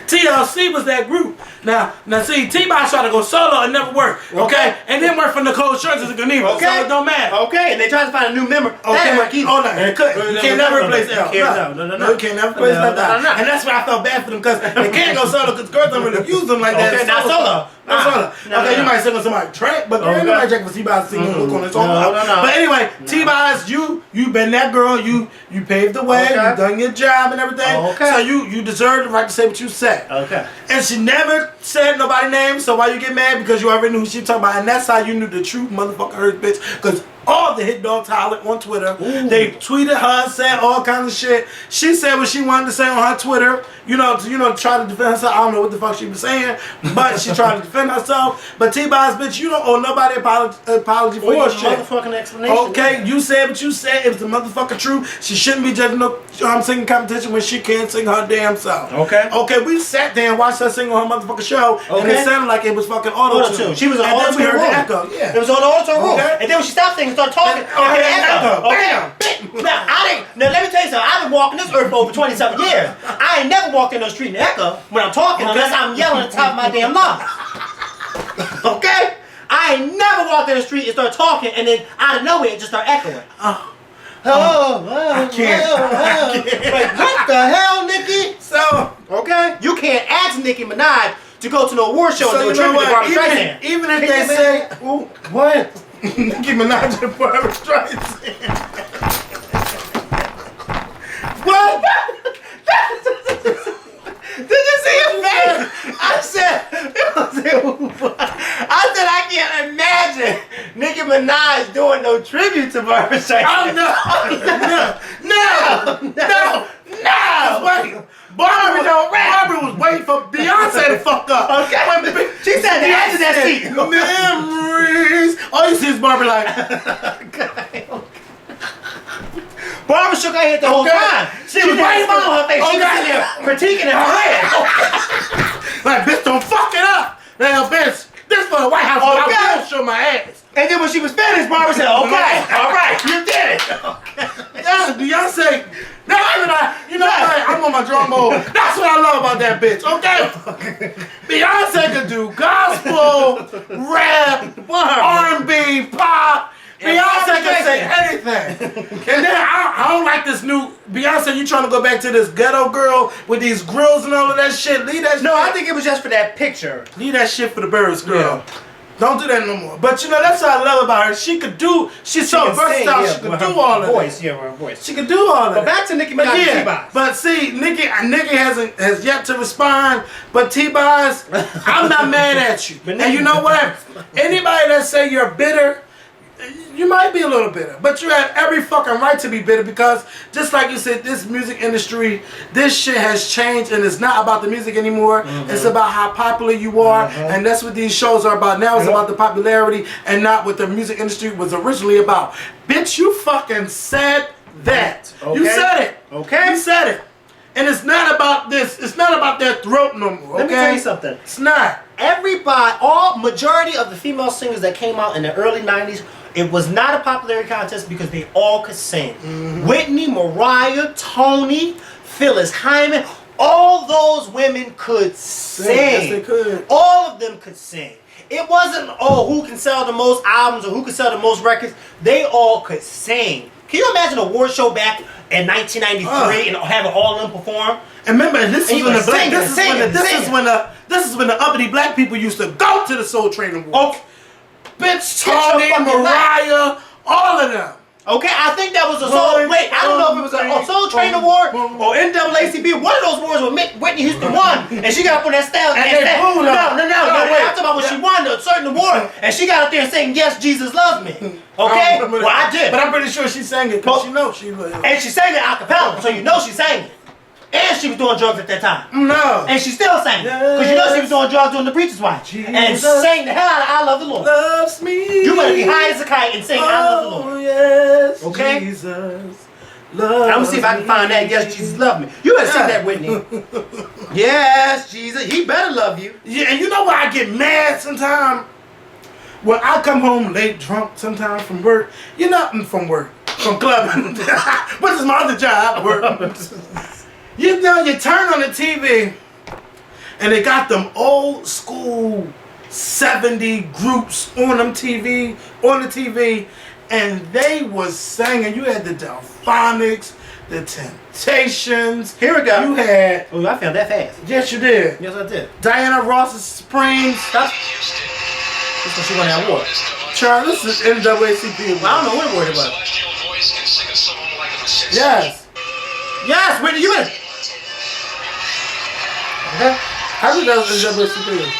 TLC was that group. Now see, T-Boz tried to go solo and never worked. Okay? And then worked for Nicole Church as a Geneva. Okay. So it don't matter. Okay, and they tried to find a new member. That Okay. didn't work either. Oh no, it couldn't. You can't never replace L. No. You can't never replace No, that. no. And that's why I felt bad for them because they can't go solo because girls don't really use them like that. Okay, not solo. Not solo. No, Okay, no. you might sing on somebody's track, but girl, you might check for T-Boz singing look on his own. No. But anyway, T-Boz, you been that girl. You paved the way. Okay. You done your job and everything. Okay. So you deserve the right to say what you said. Okay. And she never said nobody's name, so why you get mad? Because you already knew who she talking about, and that's how you knew the truth, motherfucker, hurt bitch. Because all the hit dogs hollered on Twitter. Ooh. They tweeted her, said all kinds of shit. She said what she wanted to say on her Twitter. To try to defend herself. I don't know what the fuck she was saying, but she tried to defend herself. But T-Boz, bitch, you don't owe nobody apology for your shit. Motherfucking explanation. Okay, you said what you said. It was the motherfucking truth. She shouldn't be judging no singing competition when she can't sing her damn self. Okay. Okay, we sat there and watched her sing on her motherfucking show, and Okay. it sounded like it was fucking auto-tune. She was an and then we auto-tune heard the room. echo. Yeah. It was on the auto-tune room. Okay. And then when she stopped singing and started talking, Okay, echo. Bam! Now, let me tell you something. I've been walking this earth for over 20-something years. I ain't never walked in no street and echo when I'm talking unless I'm yelling at the top of my damn lungs. Okay? I ain't never walked in the street and start talking and then out of nowhere it just start echoing. I can't. Like, what the hell, Nicki? So, Okay? You can't ask Nicki Minaj to go to no award show and do a you know tribute to what? Barbara Streisand. Even if they say, ooh, what? Nicki Minaj and Barbara Streisand. What? Did you see his face? I said I can't imagine Nicki Minaj doing no tribute to Barbara Streisand. Oh, no. Wait. Barbara was waiting for Beyonce to fuck up. Okay. She said the answer that seat. Memories. All you see is Barbara like. Barbara shook her head the whole time. She was waiting on her face. She was in there critiquing in her head. Like, bitch, don't fuck it up. Now, bitch, this for the White House. I will show my ass. And then when she was finished, Barbara said, okay, all right, you did it. Yeah, Beyonce. I'm on my drum mode. That's what I love about that bitch, okay? Beyonce could do gospel, rap, R&B, pop. Beyonce can say anything. And then I don't like this new Beyonce. You trying to go back to this ghetto girl with these grills and all of that shit? Leave that shit. No, I think it was just for that picture. Leave that shit for the birds, girl. Yeah. Don't do that no more. But that's what I love about her. She's so versatile. She could do all of voice, that. Yeah, her voice. She could do all of that. But back to Nicki Minaj and T-Boz. But see, Nicki has yet to respond. But T-Boz, I'm not mad at you. And you know what? Anybody that say you're bitter, you might be a little bitter, but you have every fucking right to be bitter because just like you said, this music industry, this shit has changed and it's not about the music anymore. It's about how popular you are, and that's what these shows are about now. It's about the popularity and not what the music industry was originally about. Bitch, you fucking said that. Okay. You said it. Okay. You said it. And it's not about this. It's not about their throat no more. Let me tell you something. It's not. Majority of the female singers that came out in the early 90s, it was not a popularity contest because they all could sing. Whitney, Mariah, Toni, Phyllis Hyman, all those women could sing. Yes, they could. All of them could sing. It wasn't, who can sell the most albums or who can sell the most records. They all could sing. Can you imagine a award show back in 1993 and having all of them perform? And remember, this is when the uppity black people used to go to the Soul Train Awards. Oh, Bitch, Get your Toni, fucking Mariah, all of them. okay, I think that was a Soul. Wait, I don't know if it was a Soul Train Award or NAACP. One of those awards where Whitney Houston won, and she got up on that stage. And they booed her. No. Wait, I'm talking about when she won a certain award, and she got up there and sang "Yes, Jesus Loves Me." Okay, well I did, But I'm pretty sure she sang it because she knows she was. and she sang it a cappella, so you know she sang it. And she was doing drugs at that time. No. And she still sang. Because you know she was doing drugs during the preacher's wife. And sang the hell out of I Love the Lord. Loves me. You better be high as a kite and sing I Love the Lord. Oh, yes. Okay? Jesus. I'm gonna see if I can find that. Yes, Jesus love me. You better sing that, Whitney. Yes, Jesus. He better love you. Yeah, and you know why I get mad sometimes? When I come home late drunk sometimes from work, from clubbing, which is my other job, work. You turn on the TV and they got them old school 70 groups on the TV, and they was singing. You had the Delphonics, the Temptations. Here we go. You had. Oh, I found that fast. Yes, you did. Yes, I did. Diana Ross's Supremes. This one she won that award. Charlie, this is NAACP. Well, I don't know what award it was. Yes. Yes, Whitney, you in. Okay. How do you know NAACP?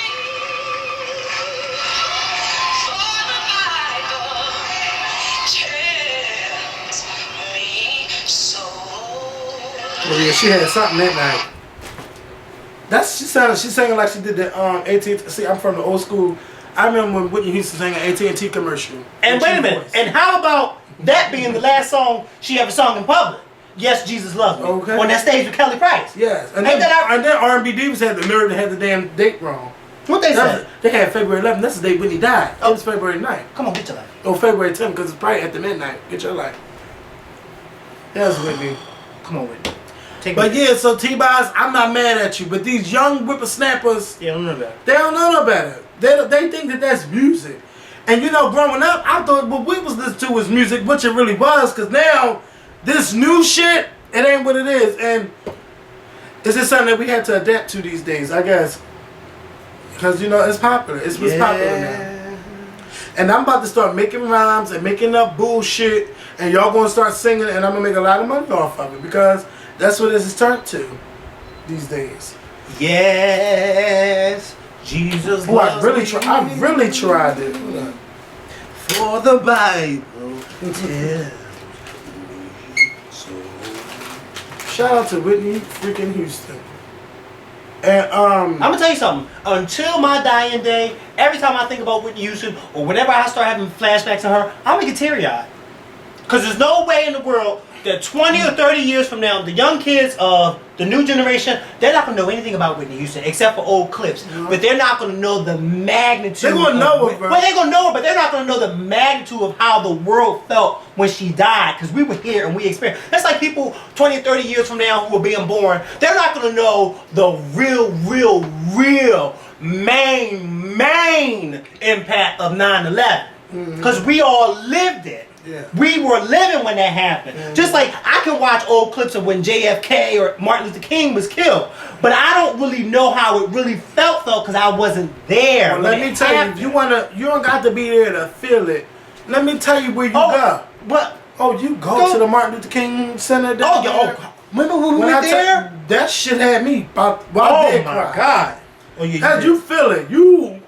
Well, yeah, she had something that night. She's singing like she did the AT&T. See, I'm from the old school. I remember when Whitney Houston sang an AT&T commercial. And wait a minute. And how about that being the last song she ever sung in public? Yes, Jesus Loves Me. Okay. On that stage with Kelly Price. Yes. And then R&B Divas had the nerve to have the damn date wrong. What they said? They had February 11th. That's the day Whitney died. It was February 9th. Come on, get your life. Or February 10th, because it's probably at the midnight. Get your life. That's Whitney. Come on, Whitney. But yeah, so T-Boz, I'm not mad at you. But these young whippersnappers, They don't know better. they don't know no better. They think that that's music. And growing up, I thought what we was listening to was music, which it really was. Because now, this new shit, it ain't what it is. And it's just something that we had to adapt to these days, I guess. Because, it's popular. It's what's popular now. And I'm about to start making rhymes and making up bullshit. And y'all going to start singing. And I'm going to make a lot of money off of it. Because that's what it's turned to these days. Yes, Jesus Boy, loves I really tried it. For the Bible tells me so. Shout out to Whitney freaking Houston. And I'm gonna tell you something. Until my dying day, every time I think about Whitney Houston, or whenever I start having flashbacks to her, I'm gonna get teary-eyed. Because there's no way in the world that 20 or 30 years from now, the young kids of the new generation, they're not going to know anything about Whitney Houston except for old clips. Mm-hmm. But they're not going to know the magnitude. They're going to know it, bro. Well, they're going to know it, but they're not going to know the magnitude of how the world felt when she died. Because we were here and we experienced. That's like people 20 or 30 years from now who are being born. They're not going to know the real main impact of 9/11. Because we all lived it. Yeah. We were living when that happened. Mm-hmm. Just like I can watch old clips of when JFK or Martin Luther King was killed, but I don't really know how it really felt because I wasn't there. Well, let me tell you, you don't got to be there to feel it. Let me tell you where you go. What? Oh, you go to the Martin Luther King Center. Remember when we were there? That shit had me. Oh my God. Oh, you feel it. You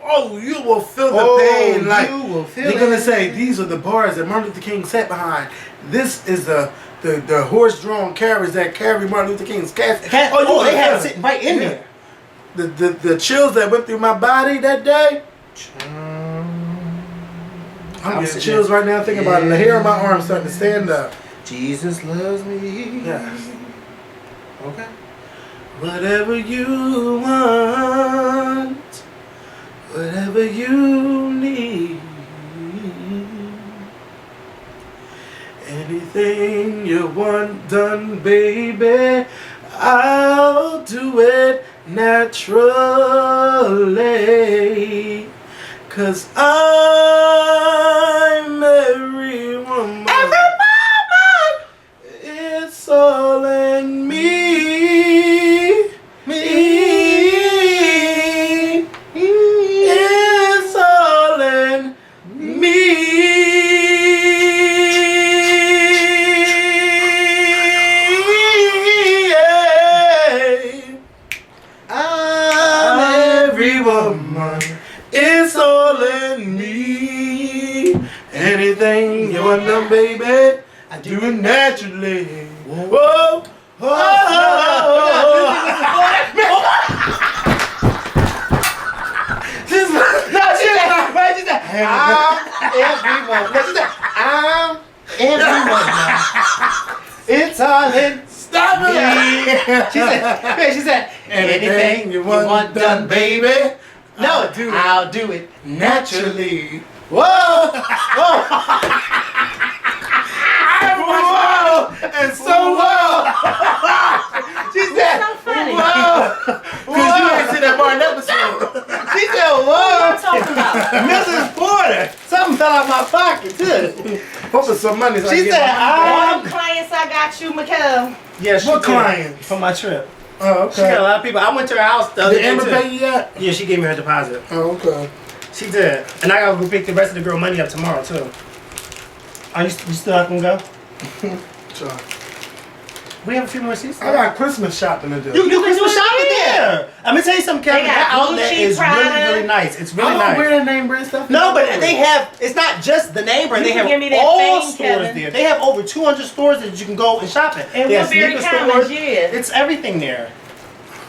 will feel the pain. Like you will feel they're gonna say these are the bars that Martin Luther King sat behind. This is the horse-drawn carriage that carry Martin Luther King's casket. They had it sitting right in there. The chills that went through my body that day. I'm getting chills right now thinking about it. The hair on my arm starting to stand up. Jesus loves me. Yes. Okay. Whatever you want, whatever you need, anything you want done, baby, I'll do it naturally. 'Cause I'm every woman. It's all in me. It's all in me. I'm every woman. It's all in me. Anything you want done, baby, I do it naturally. Whoa, whoa, whoa. everyone. Listen to that. I'm everyone now. It's all in. Stop it! She said, anything you want done, baby. No, I'll do it naturally. Whoa! Whoa! Whoa! And so whoa! She said, so funny. whoa! Because you ain't seen that Martin episode. She said, What whoa! you talking about? Mrs. Porter! Something fell out my pocket, too. Hoping some money. So She said, All them clients I got you, Mikkel. Yeah, she What did. clients? From my trip. Oh, She got a okay. lot of people. I went to her house the other Did day, Amber too. pay you yet? Yeah, she gave me her deposit. Oh, okay. She did. And I gotta go pick the rest of the girl money up tomorrow, too. Are you still not gonna go? Sure. We have a few more seats. I got Christmas shopping to do. You can Christmas do it shopping there. there. I'm gonna tell you something, Kevin. They got That outlet Gucci, is Prada. really, really nice. It's really I don't wear nice. that name brand stuff. No, but they have. It's not just the name brand. You They can have give me that all fame, stores Kevin. there. They have over 200 stores that you can go and shop at. And They have Woodbury sneaker Commons, stores. yeah. It's everything there.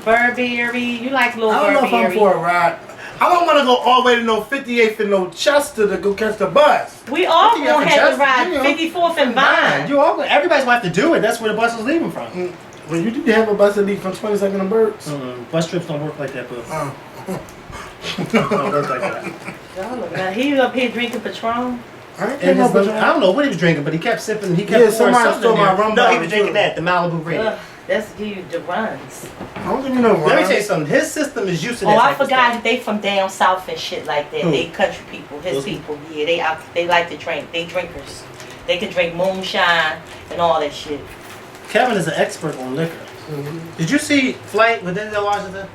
Burberry, you like little I don't know if I'm Burberry. for a ride. I don't want to go all the way to no 58th and no Chester to go catch the bus. We all 50th gonna and have to Chester, ride you know. 54th and Vine. You all. Everybody's gonna have to do it. That's where the bus is leaving from. Well, you did have a bus that leave from 22nd and Birds. Bus trips don't work like that, boo. Oh. Don't work like that. Y'all look now, he up here drinking Patron. I ain't And paying no his, bus. I don't know what he was drinking, but he kept sipping. He kept Yeah, pouring somebody something stole in my there. rum No, he bottle, was drinking too. that, the Malibu Red. That's give you the runs. I don't give you no Let me ride. tell you something. His system is used to that. Oh, I type of forgot stuff. they from down south and shit like that. Who? They country people, his Those people. Yeah, they like to drink. They drinkers. They can drink moonshine and all that shit. Kevin is an expert on liquor. Did you see Flight with Denzel Washington?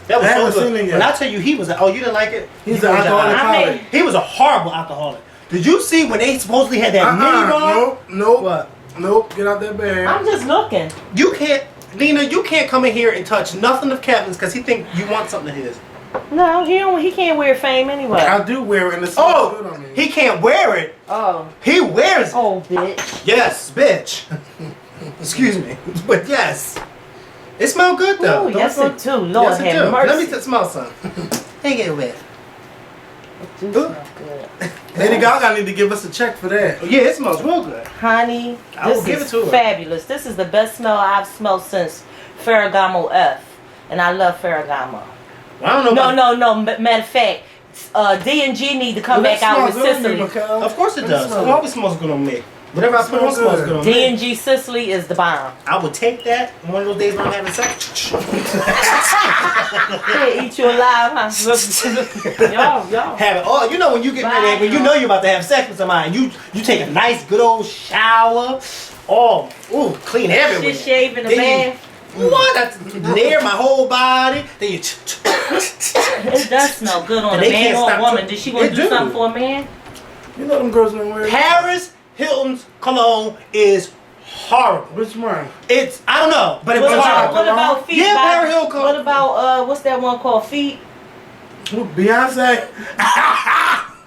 That I was haven't so seen good. it yet. When I tell you he was, oh, you didn't like it? He's You an was alcoholic I pilot. mean- He was a horrible alcoholic. Did you see when they supposedly had that mini bar? Nope. What? Nope. Get out that bag. I'm just looking. You can't, Nina. You can't come in here and touch nothing of Kevin's because he think you want something of his. No, he can't wear fame anyway. I do wear it and it smells good on me. He can't wear it. Oh, He wears it. oh, bitch. Yes, bitch. Excuse me, but yes, it smells good though. Ooh, Don't yes, smell- it do. Lord yes, it have do. mercy. Let me smell some. Take it away. It do smell good. Lady Gaga need to give us a check for that. Yeah, it smells real good. Honey, I will this give is it to her. fabulous. This is the best smell I've smelled since Ferragamo F. And I love Ferragamo. Well, I don't know. No. Matter of fact, D&G need to come back out with Sicily. Of course it That does. smells It always smells good on me. Whatever I put on Smells smells good. good on me. D&G Sicily is the bomb. I would take that one of those days when I'm having sex. Yeah, eat you alive, huh? y'all. Have it. Oh, you know when you get ready, when you know you're about to have sex with somebody, you take a nice good old shower. Oh, ooh, clean everywhere. Shit shave in the Then bath. What? That's near my whole body. Then you. It does smell good on And a they man can't or a stop woman. to- Did she want They to do do. something for a man? You know them girls don't wear it. Paris Hilton's cologne is horrible. Which one? It's I don't know, but it was What horrible. about feet? Yeah, by- Barry Hill Cologne. What about what's that one called? Feet? Who, Beyonce?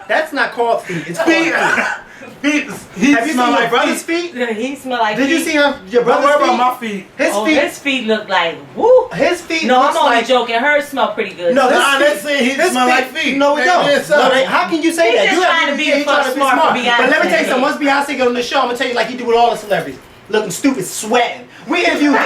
That's not called feet. It's called Feet. feet. Feet. He Have you seen smell my like brother's feet. feet? He smell like Did feet. you see your Don't brother's worry feet? about my feet. His Oh, feet. his feet look like woo. His feet. No, I'm looks only like, joking. Hers smell pretty good. No, Nah, his they feet- say he his smell like feet. No, we They don't. did so. No, how can you say He that? just You trying to be he a fuck trying to be smart for Beyonce. But let me tell you something. Once Beyonce get on the show, I'm gonna tell you like he do with all the celebrities, looking stupid, sweating. We interviewed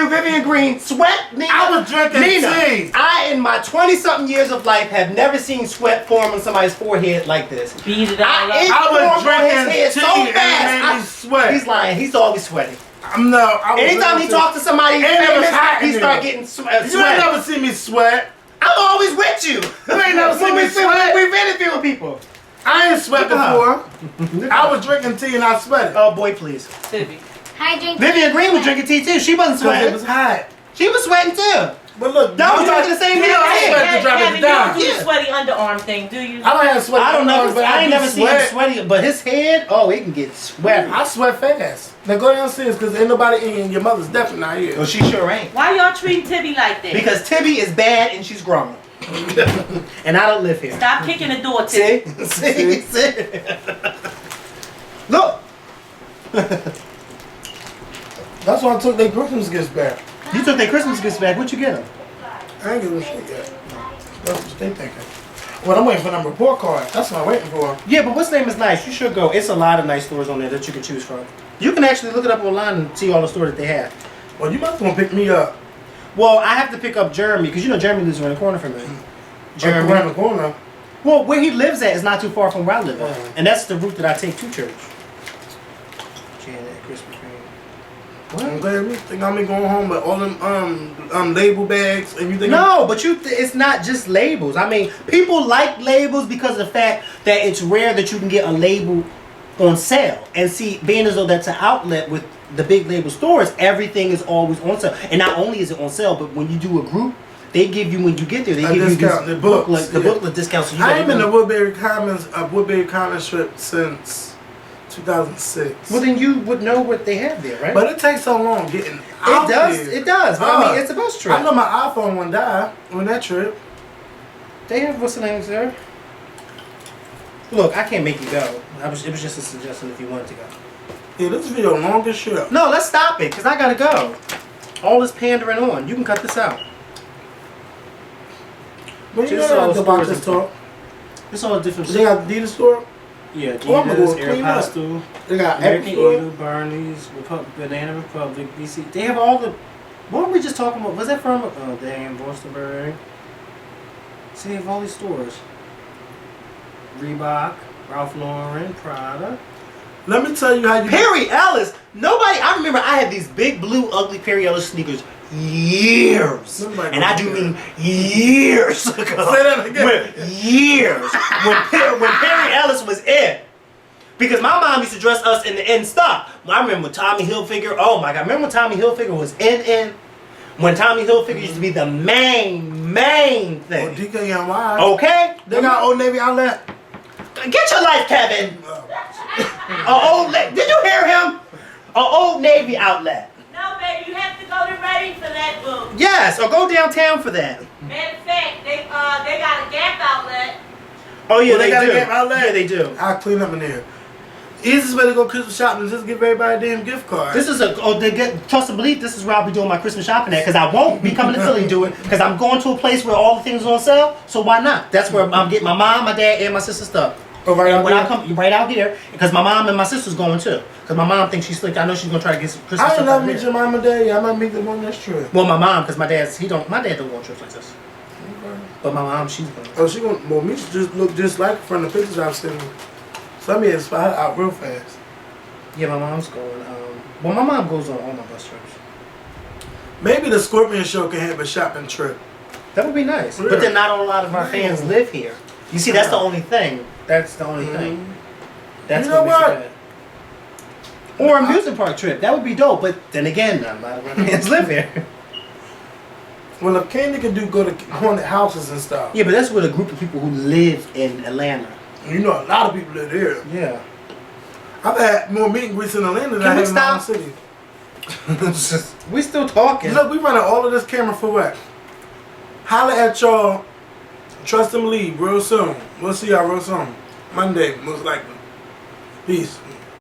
Vivian Green, sweat. Nina, I was drinking Nina, tea. I in my 20-something years of life have never seen sweat form on somebody's forehead like this. Beat it all I up. I was formed on his drinking head tea so and it fast. made me sweat. He's lying. He's always sweating. No, I was Anytime he drinking talks to somebody And it was famous, hot in he there. start getting tea. You ain't sweat. never seen me sweat. I'm always with you. You ain't never seen me sweat. We've interviewed people. I ain't sweat before. I was drinking tea and I sweated. Oh boy, please. Tibby. Hi, drink. Vivian Green was drinking tea too. She wasn't Because it sweating. was hot. She was sweating too. But look, Y'all was you drinking the same you damn don't thing. sweat to drop Kevin, it you down. don't do Yeah. the sweaty underarm thing, do you? I don't have sweat. I don't know. but I ain't do never seen him sweat. sweaty, but his head, oh, it can get sweaty. I sweat fast. Now go downstairs because ain't nobody in. Your mother's definitely not here. Well, she sure ain't. Why y'all treating Tibby like that? Because Tibby is bad and she's grown. And I don't live here. Stop kicking the door, Tibby. See? See? Look. That's why I took their Christmas gifts back. You took their Christmas gifts back. What'd you get them? I ain't giving a shit yet. That's what they thinking. Well, I'm waiting for them report card. That's what I'm waiting for. Yeah, but what's name is nice. You should go. It's a lot of nice stores on there that you can choose from. You can actually look it up online and see all the stores that they have. Well, you might as well pick me up. Well, I have to pick up Jeremy because you know Jeremy lives around the corner from me. Jeremy. Around the corner. Well, where he lives at is not too far from where I live at. And that's the route that I take to church. Janet, Krispy Kreme. I'm glad you think I'm going home with all them label bags and you think No, but it's not just labels. I mean, people like labels because of the fact that it's rare that you can get a label on sale. And see, being as though that's an outlet with the big label stores, everything is always on sale. And not only is it on sale, but when you do a group, they give you, when you get there, they give discount, you the books, the booklet discount. So you I ain't been to Woodbury Commons trip since 2006. Well, then you would know what they have there, right? But it takes so long getting out there. It does. But I mean, it's a bus trip. I know my iPhone one died on that trip. They have, what's the name there? Look, I can't make you go. It was just a suggestion if you wanted to go. Yeah, this video long as shit. No, let's stop it, because I gotta go. All this pandering on. You can cut this out. But you Just know all what about stores this talk. It's all different They got Adidas store. Yeah, Oh, I'm gonna go Adidas, clean up. Aeropostale, They got American Apple store. Eagle, Barney's, Banana Republic, BC. They have all the... What were we just talking about? Was that from... Oh, damn, Bostonburg. See, they have all these stores. Reebok, Ralph Lauren, Prada. Let me tell you how you. Perry Ellis. Nobody. I remember I had these big blue ugly Perry Ellis sneakers years, and I do mean years ago. Say that again. Years when Perry Ellis was in. Because my mom used to dress us in the in stuff. I remember when Tommy Hilfiger. Oh my God! Remember when Tommy Hilfiger was in? When Tommy Hilfiger used to be the main thing. Oh, DKNY. Okay. They got Old Navy outlet. Get your life, Kevin. Did you hear him? Old Navy outlet. No, baby, you have to go to Reading for that book. Yes, or go downtown for that. Matter of fact, they got a Gap outlet. Oh yeah, Well, they got a do. Gap outlet? Yeah, they do. I'll clean up in there. Easiest way to go Christmas shopping is just give everybody a damn gift card. This is trust and believe. This is where I'll be doing my Christmas shopping at, because I won't be coming to Philly and do it, because I'm going to a place where all the things are on sale. So why not? That's where I'm getting my mom, my dad, and my sister's stuff. Oh, right out when there? I come right out here, because my mom and my sister's going too. Because my mom thinks she's slick. I know she's gonna try to get some Christmas I stuff ain't out never meet here. your mom and dad. I might meet them on this trip. Well, my mom, because my dad don't go on trips like this. But my mom, she's going. Oh, she gonna. Well, me just look just like from the pictures I've seen. So I mean, spot her out real fast. Yeah, my mom's going. Well, my mom goes on all my bus trips. Maybe the Scorpion Show can have a shopping trip. That would be nice. Yeah. But then not a lot of our fans live here. You see, that's the only thing. That's the only thing. That's You know what makes what? it bad. Or amusement park trip. That would be dope. But then again, not a lot of our fans live here. Well, if Candy can go to haunted houses and stuff. Yeah, but that's with a group of people who live in Atlanta. You know, a lot of people live here. Yeah. I've had more meet and greets in Atlanta than Can I we have in my own stop? city. We still talking. Look, we running all of this camera for what? Holla at y'all. Trust and believe real soon. We'll see y'all real soon. Monday, most likely. Peace.